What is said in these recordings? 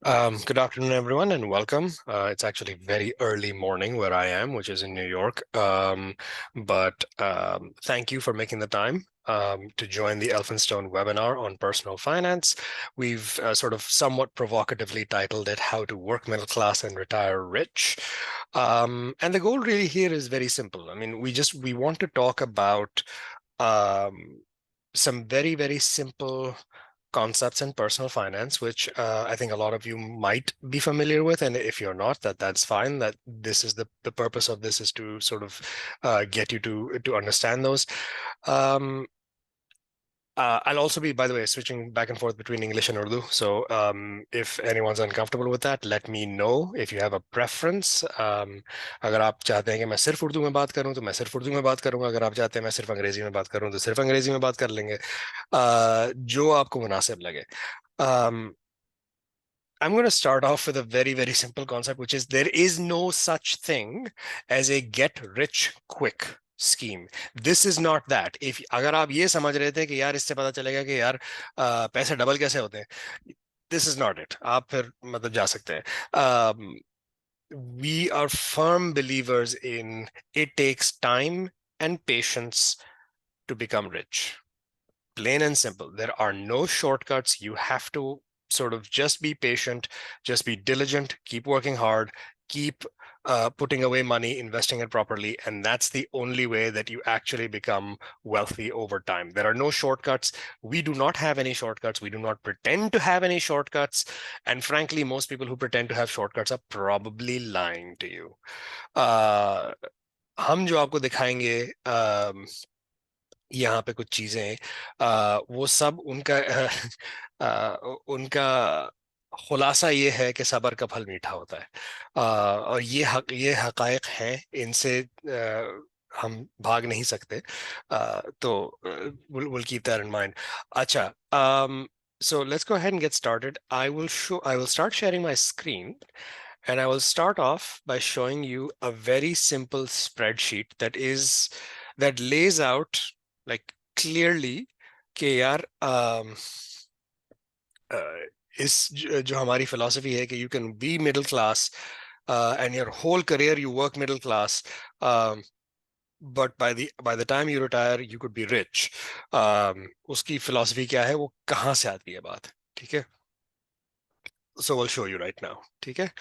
Good afternoon, everyone, and welcome. It's actually very early morning where I am, which is in New York. But thank you for making the time to join the Elphinstone webinar on personal finance. We've sort of somewhat provocatively titled it How to Work Middle Class and Retire Rich. And the goal really here is very simple. I mean, we want to talk about um, some very, very simple concepts in personal finance, which I think a lot of you might be familiar with. And if you're not, that's fine. That this is the purpose of this is to sort of get you to understand those. Um, I'll also be, by the way, switching back and forth between English and Urdu. So if anyone's uncomfortable with that, let me know if you have a preference. अगर आप चाहते हैं कि मैं सिर्फ उर्दू में बात करूं तो मैं सिर्फ उर्दू में बात करूंगा अगर आप चाहते हैं मैं सिर्फ अंग्रेजी में बात करूं तो सिर्फ अंग्रेजी में बात कर लेंगे जो आपको मुनासिब लगे um, I'm going to start off with a very, very simple concept, which is there is no such thing as a get rich quick scheme. This is not that. If अगर आप ये समझ रहे थे कि यार इससे पता चलेगा कि यार पैसे डबल कैसे होते हैं, this is not it. आप फिर मतलब जा सकते हैं. We are firm believers in it takes time and patience to become rich. Plain and simple. There are no shortcuts. You have to sort of just be patient, just be diligent, keep working hard, keep putting away money, investing it properly. And that's the only way that you actually become wealthy over time. There are no shortcuts. We do not have any shortcuts. We do not pretend to have any shortcuts. And frankly, most people who pretend to have shortcuts are probably lying to you. हम जो आपको दिखाएंगे यहाँ पे कुछ चीजें वो सब उनका खुलासा ये है कि सब्र का फल मीठा होता है और ये हकायक हैं इनसे हम भाग नहीं सकते तो we'll keep that in mind. अच्छा so let's go ahead and get started. I will start sharing my screen. And I will start off by showing you a very simple spreadsheet that lays out like clearly कि यार इस जो हमारी philosophy है कि you can be middle class and your whole career you work middle class but by the time you retire you could be rich. उसकी philosophy क्या है वो कहाँ से आती है बात ठीक है. So I'll show you right now. ठीक है.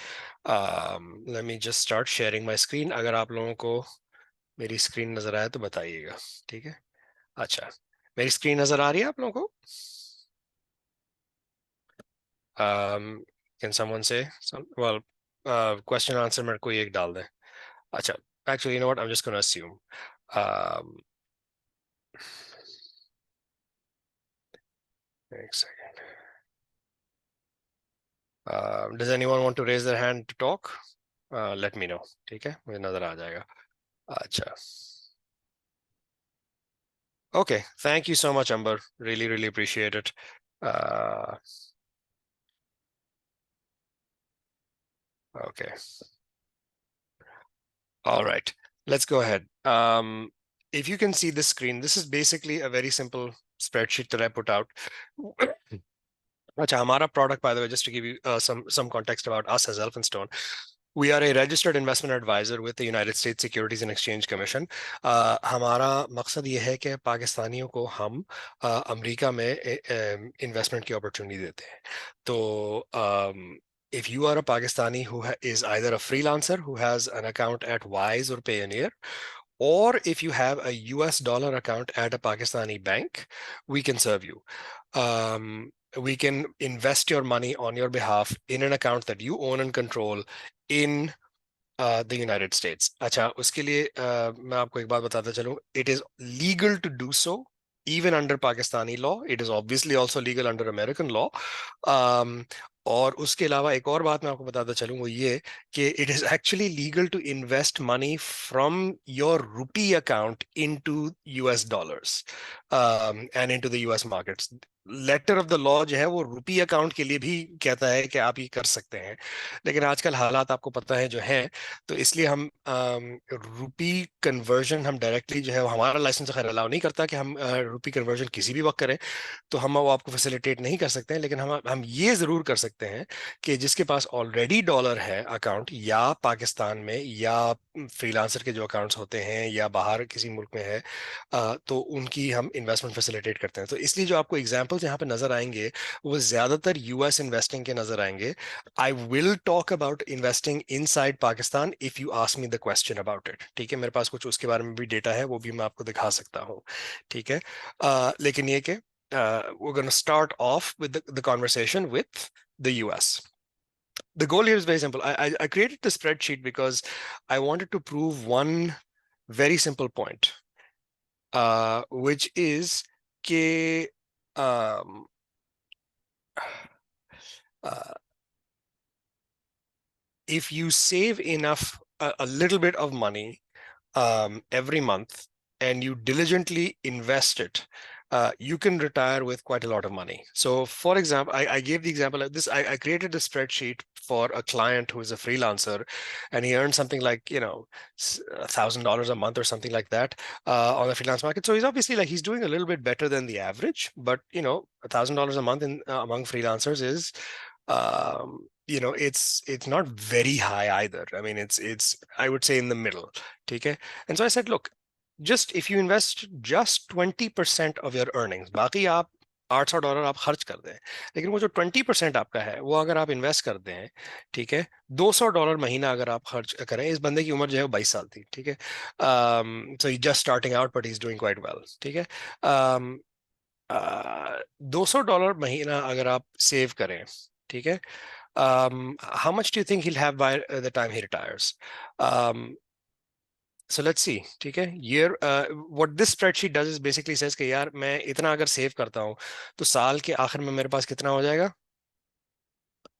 Let me just start sharing my screen. अगर आप लोगों को मेरी स्क्रीन नजर आए तो बताइएगा. ठीक है. अच्छा मेरी स्क्रीन नजर आ रही है आप लोगों को. Can someone say well question answer मेरे को एक डाल दें. अच्छा actually you know what I'm just going to assume. um, एक second. Does anyone want to raise their hand to talk? Let me know. ठीक है मुझे नजर आ जाएगा. अच्छा. Okay, thank you so much, Amber. Really, really appreciate it. Uh, okay. All right, let's go ahead. If you can see this screen, this is basically a very simple spreadsheet that I put out. Acha, hamara product, by the way, just to give you some context about us as Elphinstone. We are a registered investment advisor with the United States Securities and Exchange Commission. हमारा मकसद ये है कि पाकिस्तानियों को हम America में investment की अपॉर्चुनिटी देते हैं. तो if you are a Pakistani who is either a freelancer who has an account at Wise or Payoneer, or if you have a US dollar account at a Pakistani bank, we can serve you. We can invest your money on your behalf in an account that you own and control in the United States. अच्छा उसके लिए मैं आपको एक बात बताता चलूँ. It is legal to do so even under Pakistani law. It is obviously also legal under American law. और उसके अलावा एक और बात मैं आपको बताता चलूँ वो ये कि it is actually legal to invest money from your rupee account into US dollars and into the US markets. Letter of the law जो है वो रुपी अकाउंट के लिए भी कहता है कि आप ये कर सकते हैं, लेकिन आजकल हालात आपको पता है जो है, तो इसलिए हम रुपी कन्वर्जन हम डायरेक्टली जो है, वो हमारा लाइसेंस खैर अलाउ नहीं करता कि हम रुपी कन्वर्जन किसी भी वक्त करें, तो हम वो आपको फैसिलिटेट नहीं कर सकते हैं, लेकिन हम ये जरूर कर सकते हैं कि जिसके पास ऑलरेडी डॉलर है अकाउंट, या पाकिस्तान में, या फ्रीलांसर के जो अकाउंट्स होते हैं, या बाहर किसी मुल्क में है, तो उनकी हम इन्वेस्टमेंट फैसिलिटेट करते हैं। तो इसलिए जो आपको एग्जांपल्स यहाँ पे नजर आएंगे वो ज्यादातर यूएस इन्वेस्टिंग के नजर आएंगे। I will talk about investing inside Pakistan if you ask me the question about it, ठीक है, मेरे पास कुछ उसके बारे में भी डेटा है, वो भी मैं आपको दिखा सकता हूँ, ठीक है। लेकिन ये कि we're going to start off with the conversation with the US. The goal here is very simple. I created the spreadsheet because I wanted to prove one very simple point, which is कि um, uh, if you save enough, a little bit of money every month, and you diligently invest it, you can retire with quite a lot of money. So, for example, I gave the example of this. I created a spreadsheet for a client who is a freelancer, and he earns something like, $1,000 a month or something like that on the freelance market. So he's obviously like he's doing a little bit better than the average, but $1,000 a month in among freelancers is it's not very high either. I mean, it's I would say in the middle. Okay. And so I said, look, just if you invest just 20% of your earnings, बाकी आप $800 आप खर्च कर दें, लेकिन वो जो 20% आपका है वो अगर आप इन्वेस्ट कर दें, ठीक है, $200 महीना अगर आप खर्च करें, इस बंदे की उम्र जो है 22 साल थी, ठीक है, so he just starting out but he is doing quite well, ठीक है। $200 महीना अगर आप सेव करें, ठीक है, how much do you think he'll have by the time he retires? So let's see, ठीक है, year what this spreadsheet does is basically says कि यार मैं इतना अगर सेव करता हूँ तो साल के आखिर में मेरे पास कितना हो जाएगा,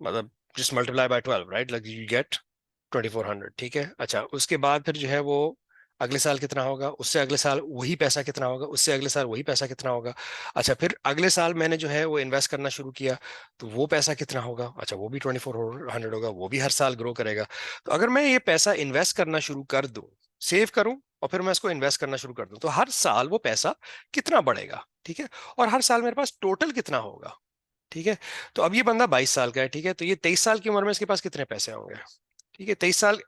मतलब just multiply by 12, right, like you get 2400, ठीक है। अच्छा, उसके बाद फिर जो है वो अगले साल कितना होगा, उससे अगले साल वही पैसा कितना होगा, उससे अगले साल वही पैसा कितना होगा। अच्छा, फिर अगले साल मैंने जो है वो इन्वेस्ट करना शुरू किया, तो वो पैसा कितना होगा, अच्छा वो भी 2400 होगा, वो भी हर साल ग्रो करेगा। तो अगर मैं ये पैसा इन्वेस्ट करना शुरू कर दूं, सेव करूं, और फिर मैं इसको इन्वेस्ट करना शुरू कर दूं, तो हर साल वो पैसा कितना बढ़ेगा, ठीक है, और हर साल मेरे पास टोटल कितना होगा, ठीक है। तो अब ये बंदा 22 साल का है, ठीक है, तो ये 23 साल की उम्र में इसके पास कितने पैसे होंगे, ठीक है, 23 साल,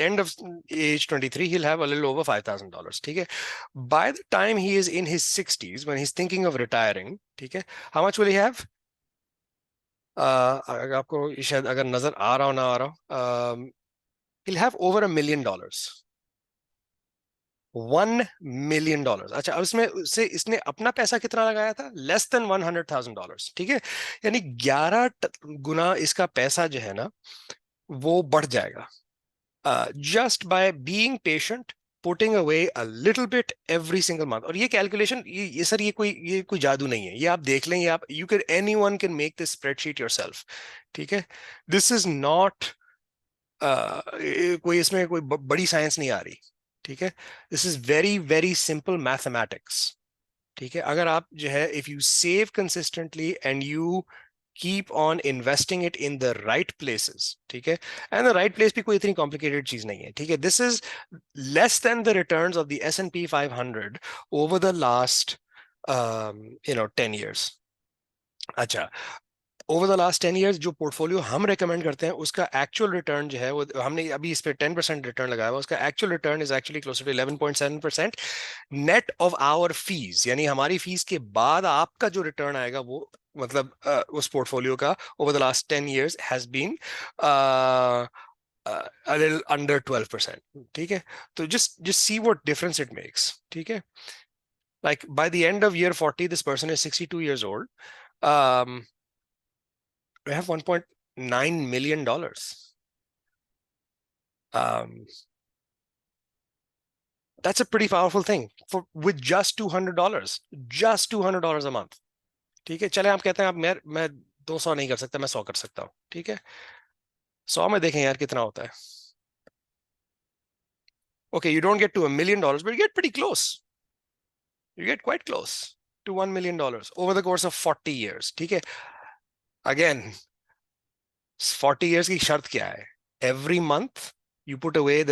end of age 23, he'll have a little over $5,000, ठीक है। By the time he is in his 60s, when he's thinking of retiring, ठीक है, how much will he have? अगर आपको शायद अगर नजर आ रहा हो ना आ रहा हो, he'll have over $1 million, $1 million। अच्छा, अब इसमें से इसने अपना पैसा कितना लगाया था, less than $100,000, ठीक है, यानी 11 गुना इसका पैसा जो है ना वो बढ़ जाएगा, just by being patient, putting away a little bit every single month। और ये कैलकुलेशन, ये सर, ये कोई जादू नहीं है, ये आप देख लें, ये आप anyone can make this spreadsheet yourself, ठीक है। दिस इज नॉट कोई इसमें कोई बड़ी साइंस नहीं आ रही, ठीक है, this is very very simple mathematics, ठीक है। अगर आप जो है if you save consistently and you keep on investing it in the right places, ठीक है, and the right place भी कोई इतनी complicated चीज नहीं है, ठीक है, this is less than the returns of the S&P 500 over the last 10 years। अच्छा, ओवर द लास्ट 10 ईयर्स जो पोर्टफोलियो हम रेकमेंड करते हैं उसका एक्चुअल रिटर्न जो है वो हमने अभी इस पे 10% रिटर्न लगाया हुआ, उसका actual return is actually closer to 11.7% net of our fees, यानी हमारी फीस के बाद आपका जो रिटर्न आएगा वो, मतलब उस पोर्टफोलियो का over the last 10 years has been a little under 12%, ठीक है। तो just see what difference it makes, ठीक है। Like by the end of year 40, this person is 62 years old. We have $1.9 million. Um, that's a pretty powerful thing for with just $200, just $200 a month, ठीक है। चले, आप कहते हैं आप मैं 200 नहीं कर सकता, मैं 100 कर सकता हूँ, ठीक है, 100 में देखें यार कितना होता है। Okay, you don't get to $1 million, but you get pretty close. You get quite close. to $1 million over the course of 40 years. ठीक है, अगेन 40 इयर्स की शर्त क्या है? Every month you put away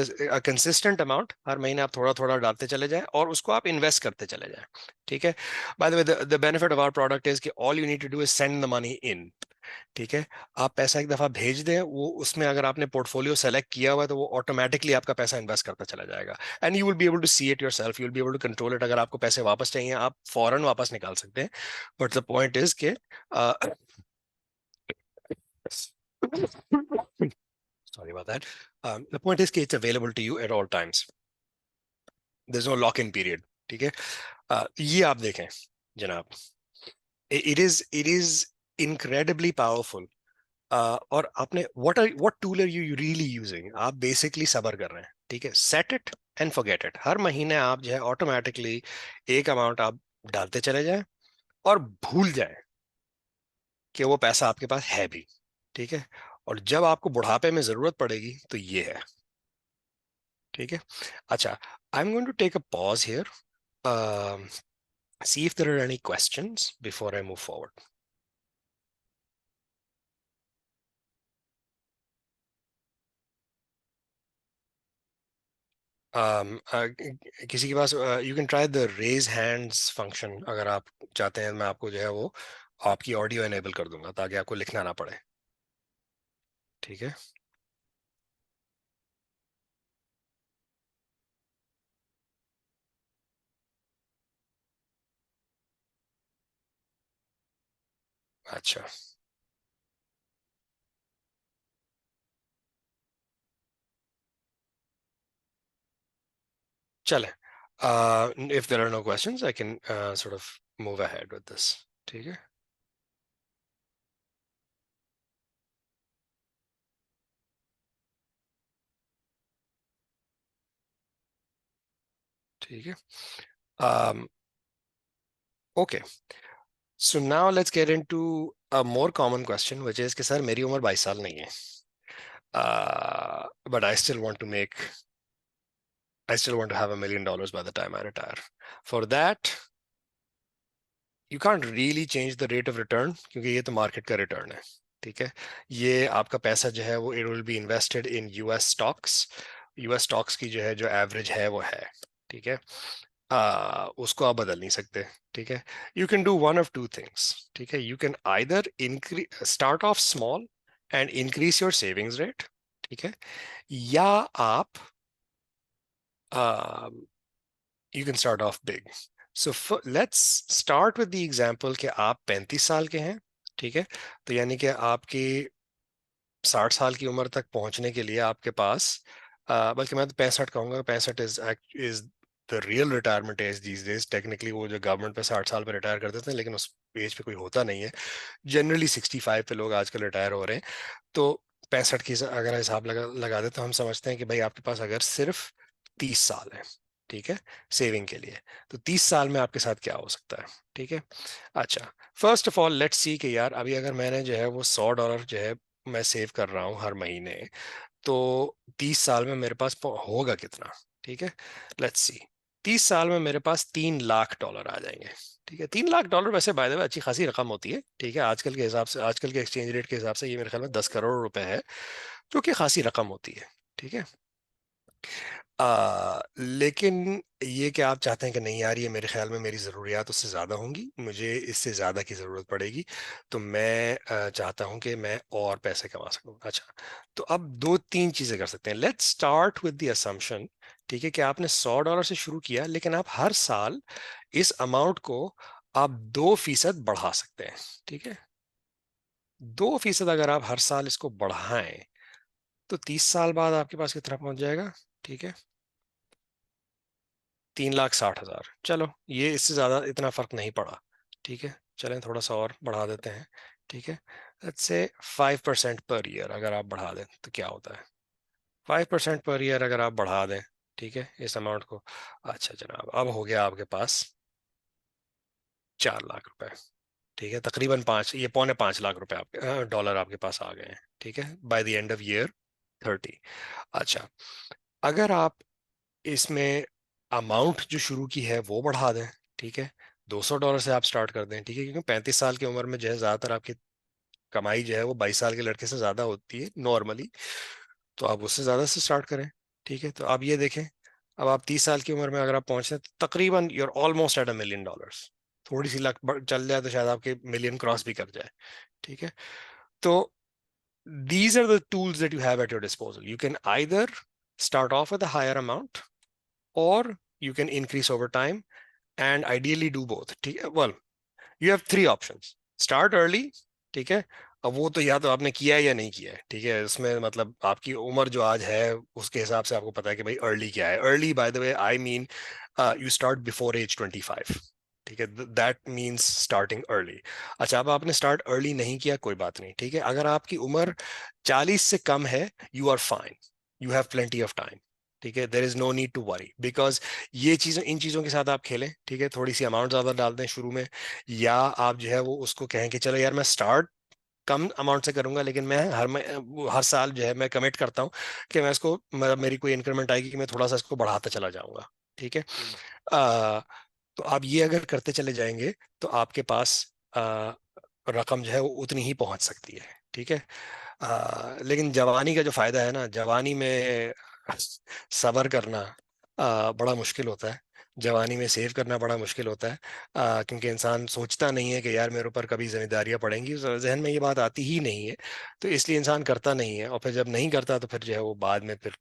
consistent amount, हर महीने आप थोड़ा थोड़ा डालते चले जाएं और उसको आप इन्वेस्ट करते चले जाएं। ठीक है, by the way the benefit of our product is कि all you need to do is send the money in. ठीक है, आप पैसा एक दफा भेज दें, वो उसमें अगर आपने पोर्टफोलियो सेलेक्ट किया हुआ है तो वो ऑटोमेटिकली आपका पैसा इन्वेस्ट करता चला जाएगा। And you will be able to see it yourself, you will be able to control it. अगर आपको पैसे वापस चाहिए आप फौरन वापस निकाल सकते हैं। बट द पॉइंट इज के sorry about that. The point is कि it's available to you at all times. There's no lock-in period. ठीक है, ये आप देखें जनाब, it is incredibly powerful. और आपने what tool are you really using? आप बेसिकली सबर कर रहे हैं। ठीक है, set it and forget it. हर महीने आप जो है ऑटोमेटिकली एक अमाउंट आप डालते चले जाएं और भूल जाएं कि वो पैसा आपके पास है भी। ठीक है, और जब आपको बुढ़ापे में जरूरत पड़ेगी तो ये है। ठीक है, अच्छा, I'm going to take a pause here, um, see if there are any questions before I move forward. किसी के पास you can try the raise hands function, अगर आप चाहते हैं मैं आपको जो है वो आपकी ऑडियो एनेबल कर दूंगा ताकि आपको लिखना ना पड़े। ठीक है, अच्छा, चले, if there are no questions I can sort of move ahead with this। ठीक है, ठीक है, um, okay, so now let's get into a more common question which is कि सर मेरी उम्र 22 साल नहीं है, but I still want to have $1 million by the time I retire. For that, you can't really change the rate of return क्योंकि ये तो market का रिटर्न है। ठीक है, ये आपका पैसा जो है वो it will be invested in US stocks. US stocks की जो है जो एवरेज है वो है। ठीक है, उसको आप बदल नहीं सकते। ठीक है, you can do one of two things. ठीक है, you can either increase start of small and increase your savings rate. ठीक है, या आप you can start off big. So let's start with the example कि आप 35 साल के हैं। ठीक है, तो यानी कि आपकी 60 साल की उम्र तक पहुंचने के लिए आपके पास बल्कि मैं तो 65 कहूंगा, 65 is the real retirement age these days. Technically वो जो गवर्नमेंट पे 60 साल पे रिटायर कर देते हैं लेकिन उस एज पे कोई होता नहीं है। जनरली 65 पे लोग आजकल रिटायर हो रहे हैं। तो 65 की अगर हिसाब लगा दे तो हम समझते हैं कि भाई आपके पास अगर सिर्फ 30 साल है, ठीक है, सेविंग के लिए, तो 30 साल में आपके साथ क्या हो सकता है? ठीक है, अच्छा, first of all let's see कि यार अभी अगर मैंने जो है वो $100 जो है मैं सेव कर रहा हूँ हर महीने, तो 30 साल में मेरे पास होगा कितना? ठीक है, लेट्स सी, 30 साल में मेरे पास $3 लाख आ जाएंगे। ठीक है, $3 लाख वैसे बाय द वे अच्छी खासी रकम होती है। ठीक है, आजकल के हिसाब से, आजकल के एक्सचेंज रेट के हिसाब से ये मेरे ख्याल में 10 करोड़ रुपए है, जो कि खासी रकम होती है। ठीक है, लेकिन ये कि आप चाहते हैं कि नहीं यार ये मेरे ख्याल में मेरी ज़रूरियात उससे ज़्यादा होंगी, मुझे इससे ज़्यादा की ज़रूरत पड़ेगी, तो मैं चाहता हूं कि मैं और पैसे कमा सकूं। अच्छा, तो अब दो तीन चीज़ें कर सकते हैं। Let's start with the assumption, ठीक है, कि आपने $100 से शुरू किया लेकिन आप हर साल इस अमाउंट को आप 2% बढ़ा सकते हैं। ठीक है, 2% अगर आप हर साल इसको बढ़ाएं तो 30 साल बाद आपके पास कितना पहुंच जाएगा? ठीक है, 3,60,000। चलो, ये इससे ज्यादा इतना फर्क नहीं पड़ा। ठीक है, चलें थोड़ा सा और बढ़ा देते हैं। ठीक है, लेट्स से 5% पर ईयर अगर आप बढ़ा दें तो क्या होता है? 5% पर ईयर अगर आप बढ़ा दें, ठीक है, इस अमाउंट को, अच्छा जनाब, अब हो गया आपके पास 4 लाख रुपए। ठीक है, तकरीबन पाँच, ये पौने 5 लाख रुपए आपके डॉलर आपके पास आ गए हैं। ठीक है, by the end of year 30। अच्छा, अगर आप इसमें अमाउंट जो शुरू की है वो बढ़ा दें, ठीक है, $200 से आप स्टार्ट कर दें, ठीक है, क्योंकि 35 साल की उम्र में जो है ज्यादातर आपकी कमाई जो है वो 22 साल के लड़के से ज्यादा होती है नॉर्मली। तो आप उससे ज्यादा से स्टार्ट करें। ठीक है, तो आप ये देखें, अब आप 30 साल की उम्र में अगर आप पहुंचते हैं तो तकरीबन यूर ऑलमोस्ट एट $1 million। थोड़ी सी लक चल जाए तो शायद आपके मिलियन क्रॉस भी कर जाए। ठीक है, तो these are the tools that you have at your disposal. You can either start off with a higher amount, or you can increase over time, and ideally do both. ठीक है, well, you have three options. Start early, ठीक है। अब वो तो या तो आपने किया है या नहीं किया है, ठीक है, उसमें मतलब आपकी उम्र जो आज है उसके हिसाब से आपको पता है कि भाई अर्ली क्या है। Early by the way I mean you start before age 25। ठीक है, दैट मीन्स स्टार्टिंग अर्ली। अच्छा, अब आपने स्टार्ट अर्ली नहीं किया, कोई बात नहीं, ठीक है। अगर आपकी उम्र 40 से कम है, you are fine, you have plenty of time. ठीक है, there is no need to worry, because ये चीजें, इन चीजों के साथ आप खेलें, ठीक है, थोड़ी सी अमाउंट ज्यादा डाल दें शुरू में, या आप जो है वो उसको कहें कि चलो यार मैं स्टार्ट कम अमाउंट से करूंगा, लेकिन मैं हर साल जो है मैं कमिट करता हूँ कि मैं इसको मेरी कोई इंक्रीमेंट आएगी कि मैं थोड़ा सा इसको बढ़ाता चला जाऊंगा। ठीक है, आ, तो आप ये अगर करते चले जाएंगे तो आपके पास रकम जो है वो उतनी ही पहुंच सकती है। ठीक है, लेकिन जवानी का जो फायदा है ना, जवानी में सब्र करना बड़ा मुश्किल होता है। जवानी में सेव करना बड़ा मुश्किल होता है, क्योंकि इंसान सोचता नहीं है कि यार मेरे ऊपर कभी जिम्मेदारियां पड़ेंगी, जहन में ये बात आती ही नहीं है। तो इसलिए इंसान करता नहीं है, और फिर जब नहीं करता तो फिर जो है वो बाद में फिर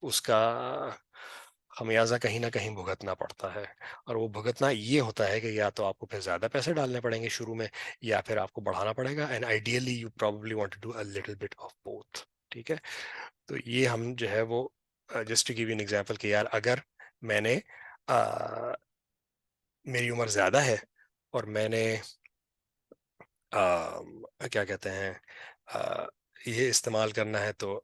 उसका खमियाजा कहीं ना कहीं भुगतना पड़ता है। और वो भुगतना ये होता है कि या तो आपको फिर ज्यादा पैसे डालने पड़ेंगे शुरू में, या फिर आपको बढ़ाना पड़ेगा, and ideally you probably want to do a little bit of both. ठीक है, तो ये हम जो है वो, just to give you an example कि यार अगर मैंने मेरी उम्र ज्यादा है और मैंने क्या कहते हैं अ, ये इस्तेमाल करना है, तो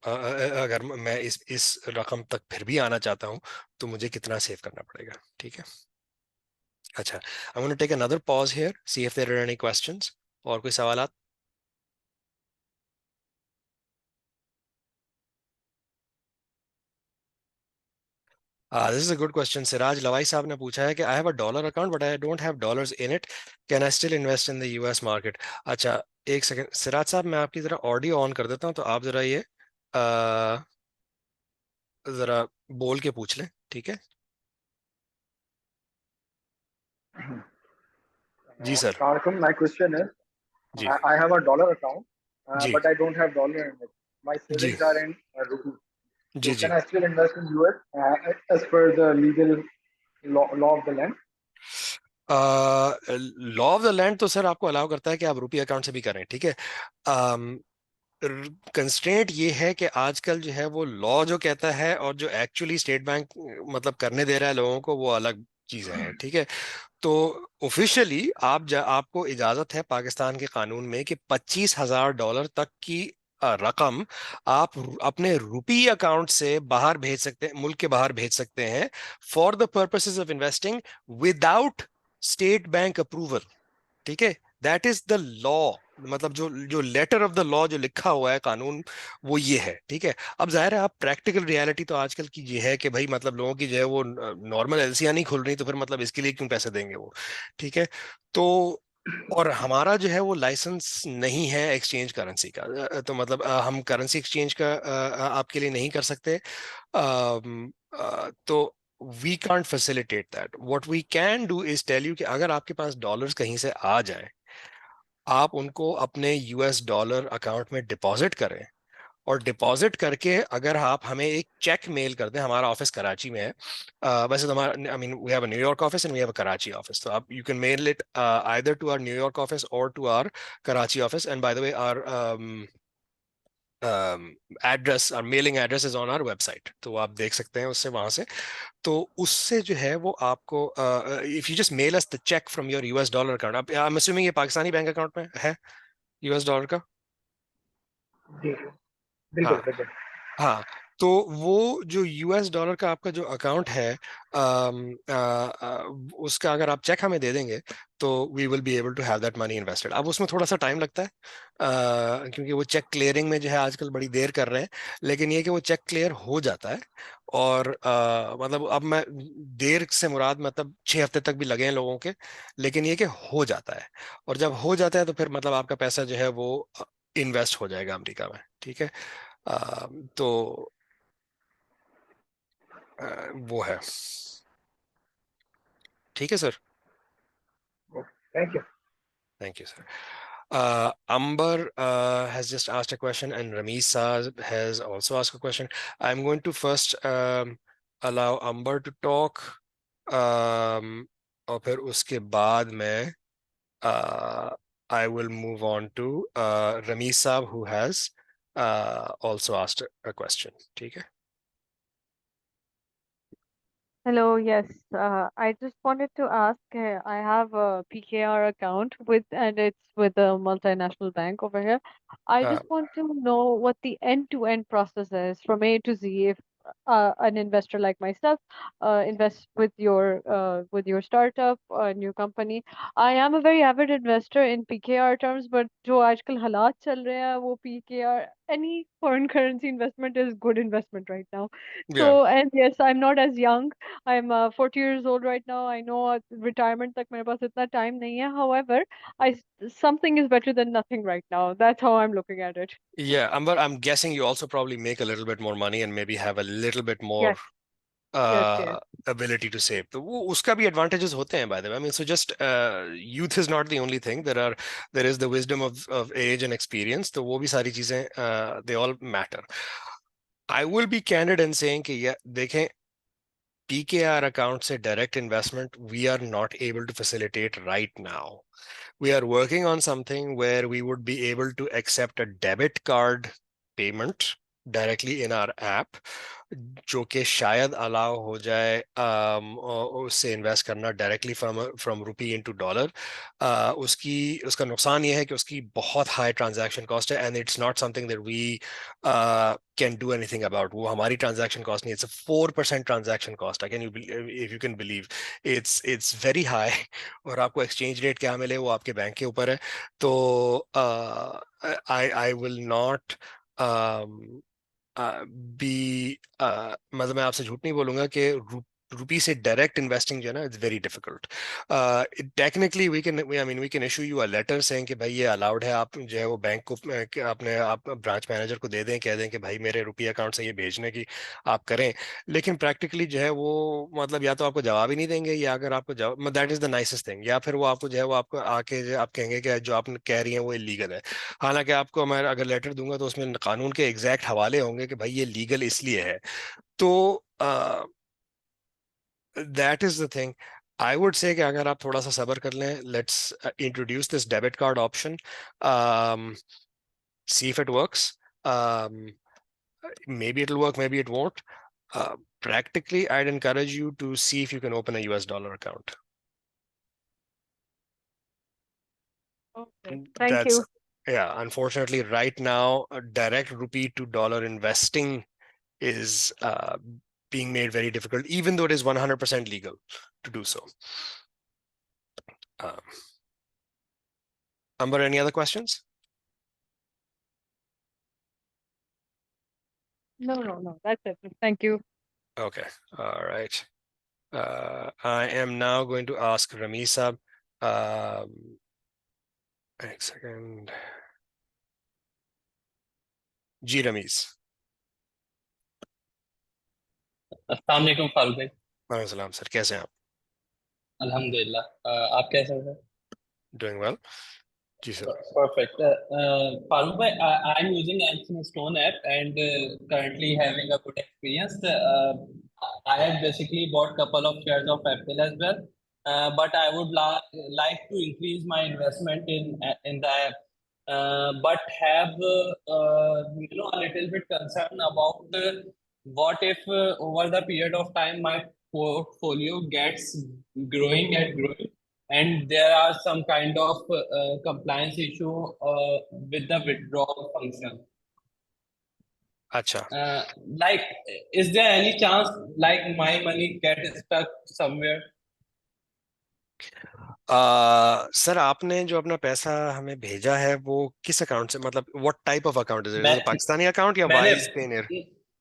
अगर मैं इस रकम तक फिर भी आना चाहता हूँ तो मुझे कितना सेव करना पड़ेगा। ठीक है, अच्छा, I want to take another pause here, see if there are any questions. और कोई सवालात? This is a good question. Siraj Lawai साहब ने पूछा है कि I have a dollar account but I don't have dollars in it, can I still invest in the US market? अच्छा, एक सेकंड सिराज साहब, मैं आपकी जरा ऑडियो ऑन कर देता हूँ, तो आप जरा ये जरा बोल के पूछ लें, ठीक है? जी sir. Tarkam, my question is, जी I have a dollar account, जी but I don't have dollar in it. My जी savings are in rupees. जी So जी। can I still invest in US as per the legal law of the land? Law of the land तो sir आपको allow करता है कि आप रुपी account से भी करें, ठीक है। कंस्ट्रेंट ये है कि आजकल जो है वो लॉ जो कहता है और जो एक्चुअली स्टेट बैंक मतलब करने दे रहा है लोगों को, वो अलग चीजें हैं। ठीक है, तो ऑफिशियली आपको इजाजत है पाकिस्तान के कानून में कि $25,000 तक की रकम आप अपने रुपी अकाउंट से बाहर भेज सकते हैं, मुल्क के बाहर भेज सकते हैं, for the purposes of investing, without state bank approval. ठीक है, दैट इज द लॉ, मतलब जो जो लेटर ऑफ द लॉ जो लिखा हुआ है कानून, वो ये है। ठीक है, अब जाहिर है आप प्रैक्टिकल रियलिटी तो आजकल की ये है कि भाई मतलब लोगों की जो है वो नॉर्मल एलसीआं नहीं खुल रही, तो फिर मतलब इसके लिए क्यों पैसे देंगे वो। ठीक है, तो और हमारा जो है वो लाइसेंस नहीं है एक्सचेंज करेंसी का, तो मतलब हम करेंसी एक्सचेंज का आपके लिए नहीं कर सकते। तो we can't facilitate that. What we can do is tell you कि अगर आपके पास डॉलर्स कहीं से आ जाए, आप उनको अपने यूएस डॉलर अकाउंट में डिपॉजिट करें, और डिपॉजिट करके अगर आप हमें एक चेक मेल कर दें, हमारा ऑफिस कराची में है। वैसे तो हमारा, I mean we have a New York office and we have a Karachi office, तो आप you can mail it either to our New York office और to our Karachi office. And by the way our address, और mailing address is on our website, तो आप देख सकते हैं उससे, वहां से। तो उससे जो है वो आपको, if you just mail us the cheque from your US dollar account, अब आई एम अज्यूमिंग ये पाकिस्तानी बैंक अकाउंट में है यूएस डॉलर का। जी बिल्कुल हाँ बिल्कुल। हाँ, तो वो जो यूएस डॉलर का आपका जो अकाउंट है, उसका अगर आप चेक हमें दे देंगे तो we will be able to have that money invested. अब उसमें थोड़ा सा टाइम लगता है, क्योंकि वो चेक क्लियरिंग में जो है आजकल बड़ी देर कर रहे हैं, लेकिन ये कि वो चेक क्लियर हो जाता है। और मतलब अब मैं देर से मुराद मतलब 6 हफ्ते तक भी लगे हैं लोगों के, लेकिन ये कि हो जाता है। और जब हो जाता है तो फिर मतलब आपका पैसा जो है वो इन्वेस्ट हो जाएगा अमेरिका में, ठीक है। तो वो है। ठीक है sir. Thank you. Thank you, sir. Amber has just asked a question, and Ramesh Saab has also asked a question. I'm going to first allow Amber to talk, और फिर उसके बाद मैं I will move on to Ramesh Saab, who has also asked a question. ठीक है? Hello, yes. I just wanted to ask, I have a PKR account with, and it's with a multinational bank over here. I Uh, just want to know what the end-to-end process is from A to Z. If an investor like myself invests with your startup, new company, I am a very avid investor in PKR terms, but जो आजकल हालात चल रहे हैं वो PKR, any foreign currency investment is good investment right now. yeah. So, and yes, I'm not as young. I'm 40 years old right now. I know retirement तक मेरे पास इतना time नहीं है. However, something is better than nothing right now. That's how I'm looking at it. Yeah, Amber, I'm guessing you also probably make a little bit more money and maybe have a little bit more Yes, yes, yes. uh, ability to save. तो वो उसका भी advantages होते हैं, by the way. I mean, so just youth is not the only thing. There is the wisdom of age and experience. तो वो भी सारी चीजें they all matter. I will be candid in saying कि yeah, देखें, PKR account से direct investment we are not able to facilitate right now. We are working on something where we would be able to accept a debit card payment directly in our app, जो कि शायद allow हो जाए उससे invest करना directly from from rupee into dollar. उसकी उसका नुकसान ये है कि उसकी बहुत हाई ट्रांजैक्शन कॉस्ट है, and it's not something that we can do anything about. वो हमारी ट्रांजैक्शन कॉस्ट नहीं, it's a 4% transaction cost. Can you, if you can believe, it's very high. और आपको एक्सचेंज रेट क्या मिले वो आपके बैंक के ऊपर है। तो आई आई विल नॉट बी मतलब मैं आपसे झूठ नहीं बोलूंगा कि रुपी से डायरेक्ट इन्वेस्टिंग जो है ना, it's very difficult. Technically we can, I mean we can issue you a letter saying कि भाई ये अलाउड है, आप जो है वो बैंक को अपने आप ब्रांच मैनेजर को दे दें, कह दें कि भाई मेरे रुपये अकाउंट से ये भेजने की आप करें। लेकिन प्रैक्टिकली जो है वो मतलब या तो आपको जवाब ही नहीं देंगे, या अगर आपको जवाब, that is the nicest thing, या फिर वो आपको जो है वो आपको आके आप कहेंगे कि जो आप कह रही हैं वो इलीगल है। हालांकि आपको मैं अगर लेटर दूंगा तो उसमें कानून के एग्जैक्ट हवाले होंगे कि भाई ये लीगल इसलिए है। तो that is the thing. I would say कि अगर आप थोड़ा सा सब्र कर लें, let's introduce this debit card option, see if it works, maybe it'll work, maybe it won't. Practically I'd encourage you to see if you can open a US dollar account. Okay, thank That's, you. yeah, unfortunately right now direct rupee to dollar investing is being made very difficult, even though it is 100% legal to do so. Um, Amber, any other questions? No, no, no. That's it. Thank you. Okay, all right. I am now going to ask Ramisa. One second. जी रमीज। अस्सलाम वालेकुम फारूक भाई। वालेकुम सलाम sir, कैसे हैं आप? अल्हम्दुलिल्लाह। आप कैसे हैं? Doing well. जी sir. Perfect. Farooq bhai, I'm using Elphinstone app and currently having a good experience. I have basically bought couple of shares of Apple as well, but I would like to increase my investment in the app. But have a little bit concern about what if over the period of time my portfolio gets growing and growing, and there are some kind of compliance issue with the withdrawal function. अच्छा। Like, is there any chance like my money get stuck somewhere? Sir आपने जो अपना पैसा हमें भेजा है वो किस अकाउंट से, मतलब what type of account is मैं इट, पाकिस्तानी अकाउंट या मैंने वाइज पेनियर?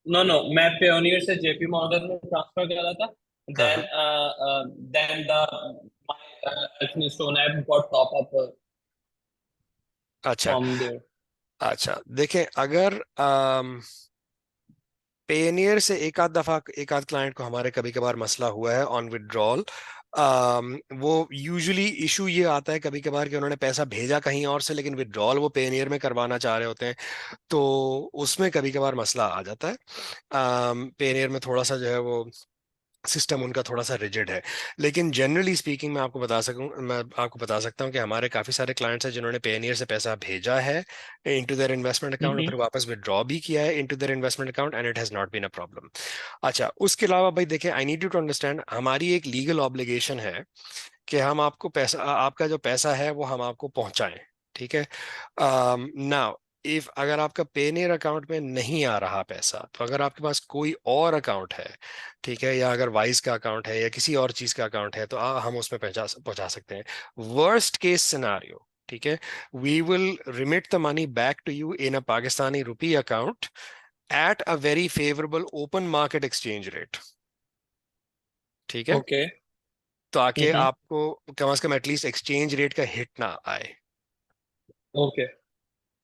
नो नो मैं पेयोनियर से जेपी मॉर्गन में ट्रांसफर करा था. हाँ देन हाँ। Then the my Elphinstone app got top up अच्छा। From there. अच्छा देखें, अगर पेनियर से एक आध क्लाइंट को हमारे कभी कभार मसला हुआ है ऑन विड्रॉल, वो यूजुअली इशू ये आता है कभी कभार कि उन्होंने पैसा भेजा कहीं और से लेकिन विड्रॉल वो पेनियर में करवाना चाह रहे होते हैं, तो उसमें कभी कभार मसला आ जाता है। पेनियर में थोड़ा सा जो है वो सिस्टम उनका थोड़ा सा रिजिड है, लेकिन जनरली स्पीकिंग मैं आपको बता सकता हूँ कि हमारे काफ़ी सारे क्लाइंट्स हैं जिन्होंने पेनियर से पैसा भेजा है इनटू देयर इन्वेस्टमेंट अकाउंट और फिर वापस विड्रॉ भी किया है into their investment account, and it has not been a problem. अच्छा, उसके अलावा भाई देखिए, I need you to understand, हमारी एक लीगल ऑब्लिगेशन है कि हम आपको पैसा, आपका जो पैसा है वो हम आपको पहुंचाएं। ठीक है। नाउ इफ अगर आपका पेनियर अकाउंट में नहीं आ रहा पैसा, तो अगर आपके पास कोई और अकाउंट है, ठीक है, या अगर वाइस का अकाउंट है या किसी और चीज का अकाउंट है, तो हम उसमें पहुंचा पहुंचा सकते हैं। वर्स्ट केस सिनारियो, ठीक है, we will remit the money back to you in a Pakistani rupee account at a very favourable open market exchange rate. ठीक है, ओके. ताकि आपको कम से कम एटलीस्ट एक्सचेंज रेट का हिट ना आए। ओके.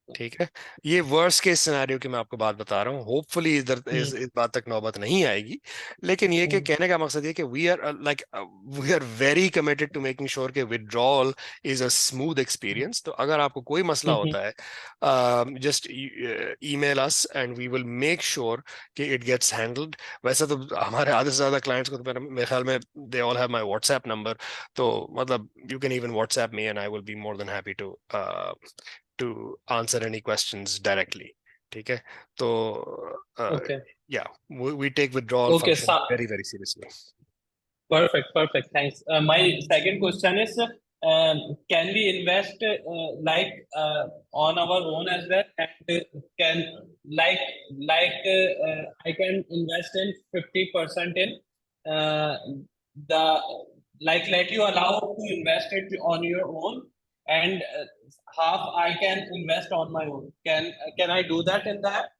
ठीक है, ये वर्स्ट केस सिनेरियो की मैं आपको बात बता रहा हूँ, होपफुली इधर इस बात तक नौबत नहीं आएगी, लेकिन ये कि कहने का मकसद ये कि we are very committed to making sure कि withdrawal is a smooth experience. तो अगर आपको कोई मसला होता है, just email us and we will make sure कि इट गेट्स हैंडल्ड। वैसे तो हमारे आधे से ज्यादा क्लाइंट्स को तो मेरे ख्याल में they all have my WhatsApp number, तो मतलब you can even WhatsApp me and I will be more than happy to answer any questions directly. ठीक है, तो okay. yeah, we take withdrawal okay. function very very seriously. Perfect, perfect. Thanks. My second question is, can we invest like on our own as well? And can like I can invest in 50% in uh, the like you allow to invest it on your own, and half I can invest on my own. Can I do that in the app?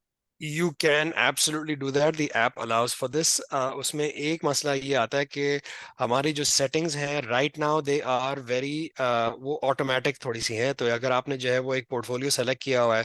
You can absolutely do that. The app allows for this. उसमें एक मसला ये आता है कि हमारी जो settings हैं right now they are very वो ऑटोमेटिक थोड़ी सी हैं। तो अगर आपने जो है वो एक पोर्टफोलियो सेलेक्ट किया हुआ है,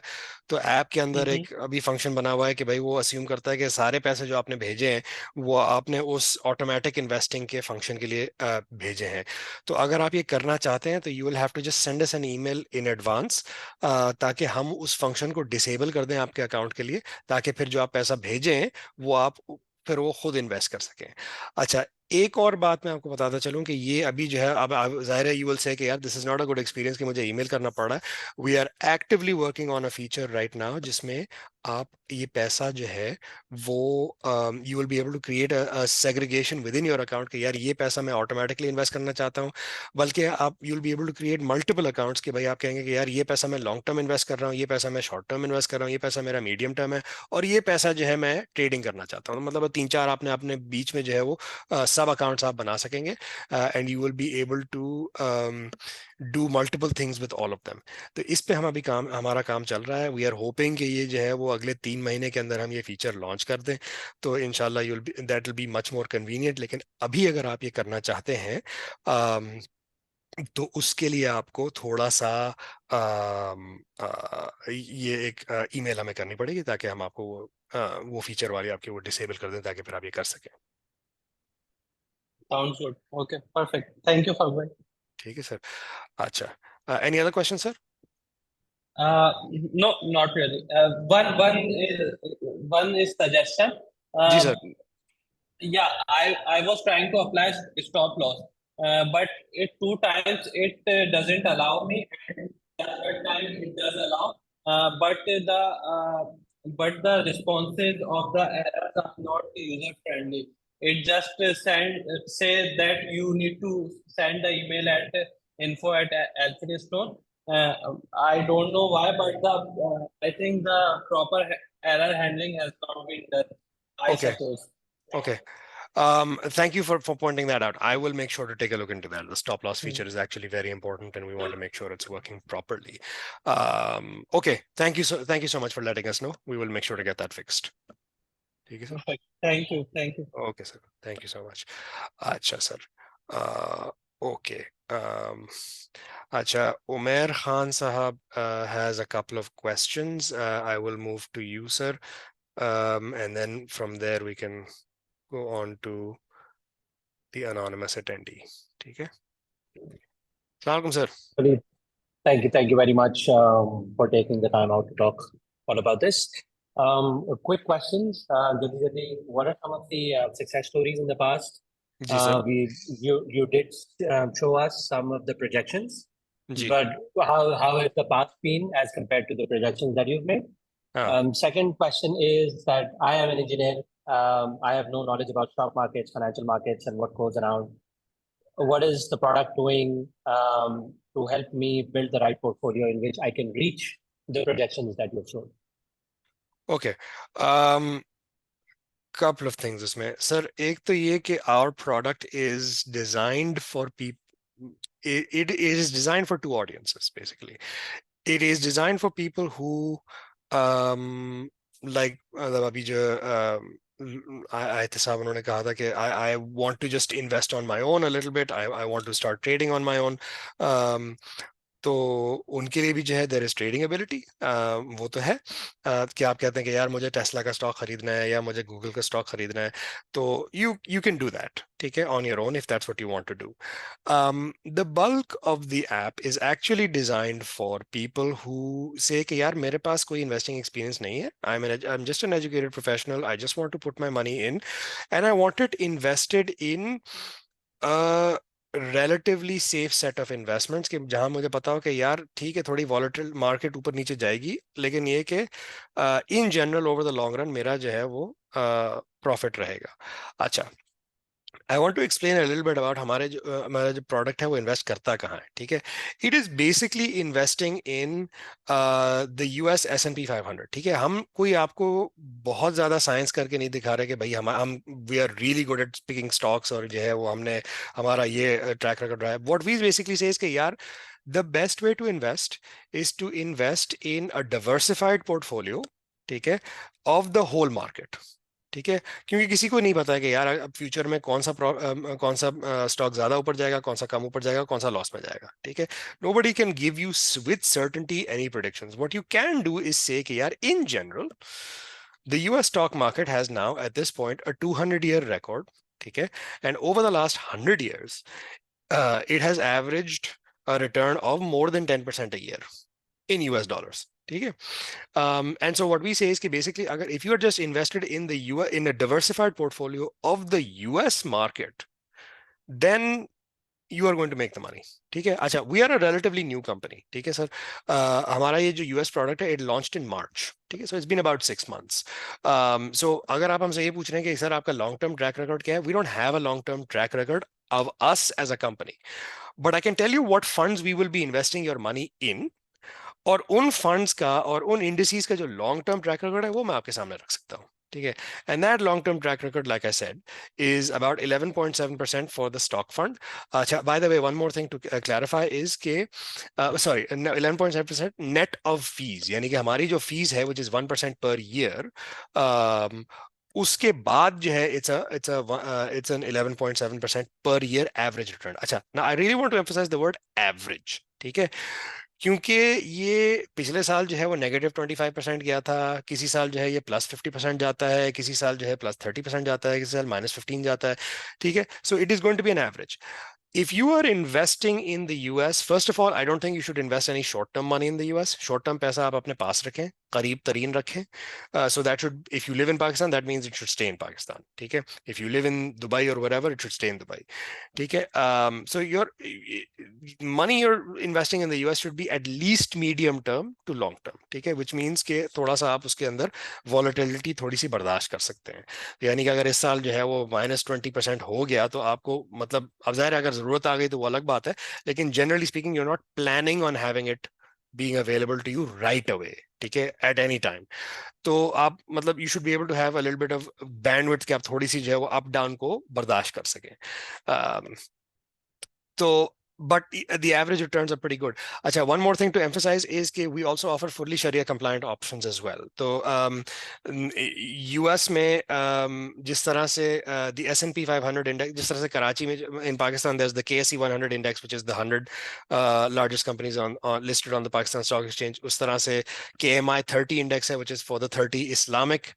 तो ऐप के अंदर Mm-hmm. एक अभी फंक्शन बना हुआ है कि भाई वो अस्यूम करता है कि सारे पैसे जो आपने भेजे हैं वो आपने उस ऑटोमेटिक इन्वेस्टिंग के फंक्शन के लिए भेजे हैं। तो अगर आप ये करना चाहते हैं तो you will have to just send us an email in advance, ताकि हम उस फंक्शन को डिसेबल कर दें आपके अकाउंट के लिए, ताकि फिर जो आप पैसा भेजें वो आप फिर वो खुद इन्वेस्ट कर सकें। अच्छा, एक और बात मैं आपको बताता चलूं कि ये अभी जो है, अब जाहिर है यू विल से कि यार this is not a good experience कि मुझे ईमेल करना पड़ रहा है। We are actively working on a feature right now जिसमें आप ये पैसा जो है वो you will be able to create a segregation within your account कि यार ये पैसा मैं ऑटोमेटिकली इन्वेस्ट करना चाहता हूँ, बल्कि आप you will be able to create multiple accounts कि भाई आप कहेंगे कि यार ये पैसा मैं लॉन्ग टर्म इन्वेस्ट कर रहा हूँ, ये पैसा मैं शॉर्ट टर्म इन्वेस्ट कर रहा हूँ, ये पैसा मेरा मीडियम टर्म है, और ये पैसा जो है मैं ट्रेडिंग करना चाहता हूँ। मतलब तीन चार आपने अपने बीच में जो है वो सब अकाउंट्स आप बना सकेंगे, and you will be able to do multiple things with all of them. तो इस पे हम अभी हमारा काम चल रहा है। वी आर होपिंग कि ये जो है वो अगले 3 महीने के अंदर हम ये फीचर लॉन्च कर दें, तो इनशाला you'll be that will be much more convenient. लेकिन अभी अगर आप ये करना चाहते हैं, तो उसके लिए आपको थोड़ा सा ये एक ईमेल हमें करनी पड़ेगी ताकि हम आपको वो फीचर वाली आपकी वो डिसेबल कर दें ताकि फिर आप ये कर सकें। Sounds good. Okay, perfect. Thank you, Farway. ठीक है सर। अच्छा, any other question sir? No, not really. One is suggestion. जी Uh, sir. yeah, I was trying to apply stop loss, but it two times it doesn't allow me, and the third time it does allow. But the responses of the errors are not user friendly. It just say that you need to send the email at info@Elphinstone. I don't know why, but I think the proper error handling has not been done, I Okay. suppose. Okay. Thank you for pointing that out. I will make sure to take a look into that. The stop loss feature is actually very important, and we want to make sure it's working properly. Okay. Thank you so much for letting us know. We will make sure to get that fixed. ठीक है sir? Perfect. Thank you. Thank you. Okay, sir. Thank you so much. Acha, sir. Okay. Acha, Umair Khan Sahab has a couple of questions. I will move to you, sir. And then from there we can go on to the anonymous attendee. Okay. Assalamu alaikum, sir. Thank you very much for taking the time out to talk all about this. Quick questions. What are some of the success stories in the past? Ji sir. You did show us some of the projections, ji. but how has the past been as compared to the projections that you've made? Second question is that I am an engineer. I have no knowledge about stock markets, financial markets, and what goes around. What is the product doing to help me build the right portfolio in which I can reach the projections that you've shown? Okay. Couple of things इसमें sir. एक तो ये कि our product is designed for people. It is designed for two audiences basically. It is designed for people who like अभी जो I साहब उन्होंने कहा था कि I want to just invest on my own a little bit. I want to start trading on my own. तो उनके लिए भी जो है देयर इज ट्रेडिंग एबिलिटी, वो तो है कि आप कहते हैं कि यार मुझे टेस्ला का स्टॉक खरीदना है या मुझे गूगल का स्टॉक खरीदना है, तो यू कैन डू दैट, ठीक है, on your own if that's what you want to do. The bulk of the app is actually designed for people who say कि यार मेरे पास कोई इन्वेस्टिंग एक्सपीरियंस नहीं है, I am just an educated professional, I just want to put my money in and I want it invested in relatively safe set of investments कि जहां मुझे पता हो कि यार ठीक है थोड़ी volatile मार्केट ऊपर नीचे जाएगी, लेकिन ये कि in general over the long run मेरा जो है वो प्रॉफिट रहेगा. अच्छा, I want to explain a little bit about हमारा जो प्रोडक्ट है वो इन्वेस्ट करता कहाँ है, ठीक है. It is basically investing in the US S&P 500, ठीक है. हम कोई आपको बहुत ज्यादा साइंस करके नहीं दिखा रहे कि भाई हम we are really good at picking stocks और जो है वो हमने हमारा ये ट्रैक रिकॉर्ड रहा है. व्हाट वी बेसिकली से कि यार the best way to invest is to invest in a diversified portfolio, ठीक है, of the whole market, ठीक है. क्योंकि किसी को नहीं पता है कि यार अब फ्यूचर में कौन सा स्टॉक ज्यादा ऊपर जाएगा, कौन सा कम ऊपर जाएगा, कौन सा लॉस में जाएगा, ठीक है. nobody can give you with certainty any predictions. what you can do is say कि यार in general the US stock market has now at this point a 200-year record, ठीक है, and over the last 100 years it has averaged a return of more than 10% a year in US dollars, ठीक है. And so what we say is कि basically अगर if you are just invested in the US in a diversified portfolio of the US market, then you are going to make the money, ठीक है. अच्छा, we are a relatively new company, ठीक है sir. हमारा ये जो US product है it launched in March, ठीक है. So it's been about 6 months. So अगर आप हमसे ये पूछ रहे हैं कि सर आपका long term track record क्या है, we don't have a long term track record of us as a company, but I can tell you what funds we will be investing your money in, और उन funds का और उन indices का जो long term track record है वो मैं आपके सामने रख सकता हूँ, ठीक है. And that long term track record like I said is about 11.7% for the stock fund. अच्छा, by the way one more thing to clarify is के सॉरी 11.7% नेट ऑफ फीस, यानी कि हमारी जो फीस है विच इज 1% पर ईयर, उसके बाद जो है it's an 11.7% per year average return. अच्छा, now I really want to emphasize the word average, ठीक है, क्योंकि ये पिछले साल जो है वो -25% गया था, किसी साल जो है ये +50% जाता है, किसी साल जो है +30% जाता है, किसी साल -15 जाता है, ठीक है. So it is going to be an average. If you are investing in the US, first of all, I don't think you should invest any short-term money in the US. Short-term पैसा आप अपने पास रखें, करीब तरीन रखें. So that should, if you live in Pakistan, that means it should stay in Pakistan. ठीक है? If you live in Dubai or wherever, it should stay in Dubai. ठीक है? So your money you're investing in the US should be at least medium term to long term. ठीक है? Which means कि थोड़ा सा आप उसके अंदर volatility थोड़ी सी बर्दाश्त कर सकते हैं. यानी कि अगर इस साल जो है वो -20% हो गया तो आपको मतलब अब जाहिर है अगर जरूरत आ गई तो वो अलग बात है, लेकिन generally speaking you are not planning on having it being available to you right away, ठीक है, at any time. तो आप मतलब you should be able to have a little bit of bandwidth कि आप थोड़ी सी जो है वो अप डाउन को बर्दाश्त कर सकें. So, but the average returns are pretty good. Acha, one more thing to emphasize is that we also offer fully Sharia compliant options as well. So, US में जिस तरह से the S&P 500 index, जिस तरह से कराची में in Pakistan there's the KSE 100 index, which is the 100 largest companies on listed on the Pakistan Stock Exchange. उस तरह से KMI 30 index है, which is for the 30 Islamic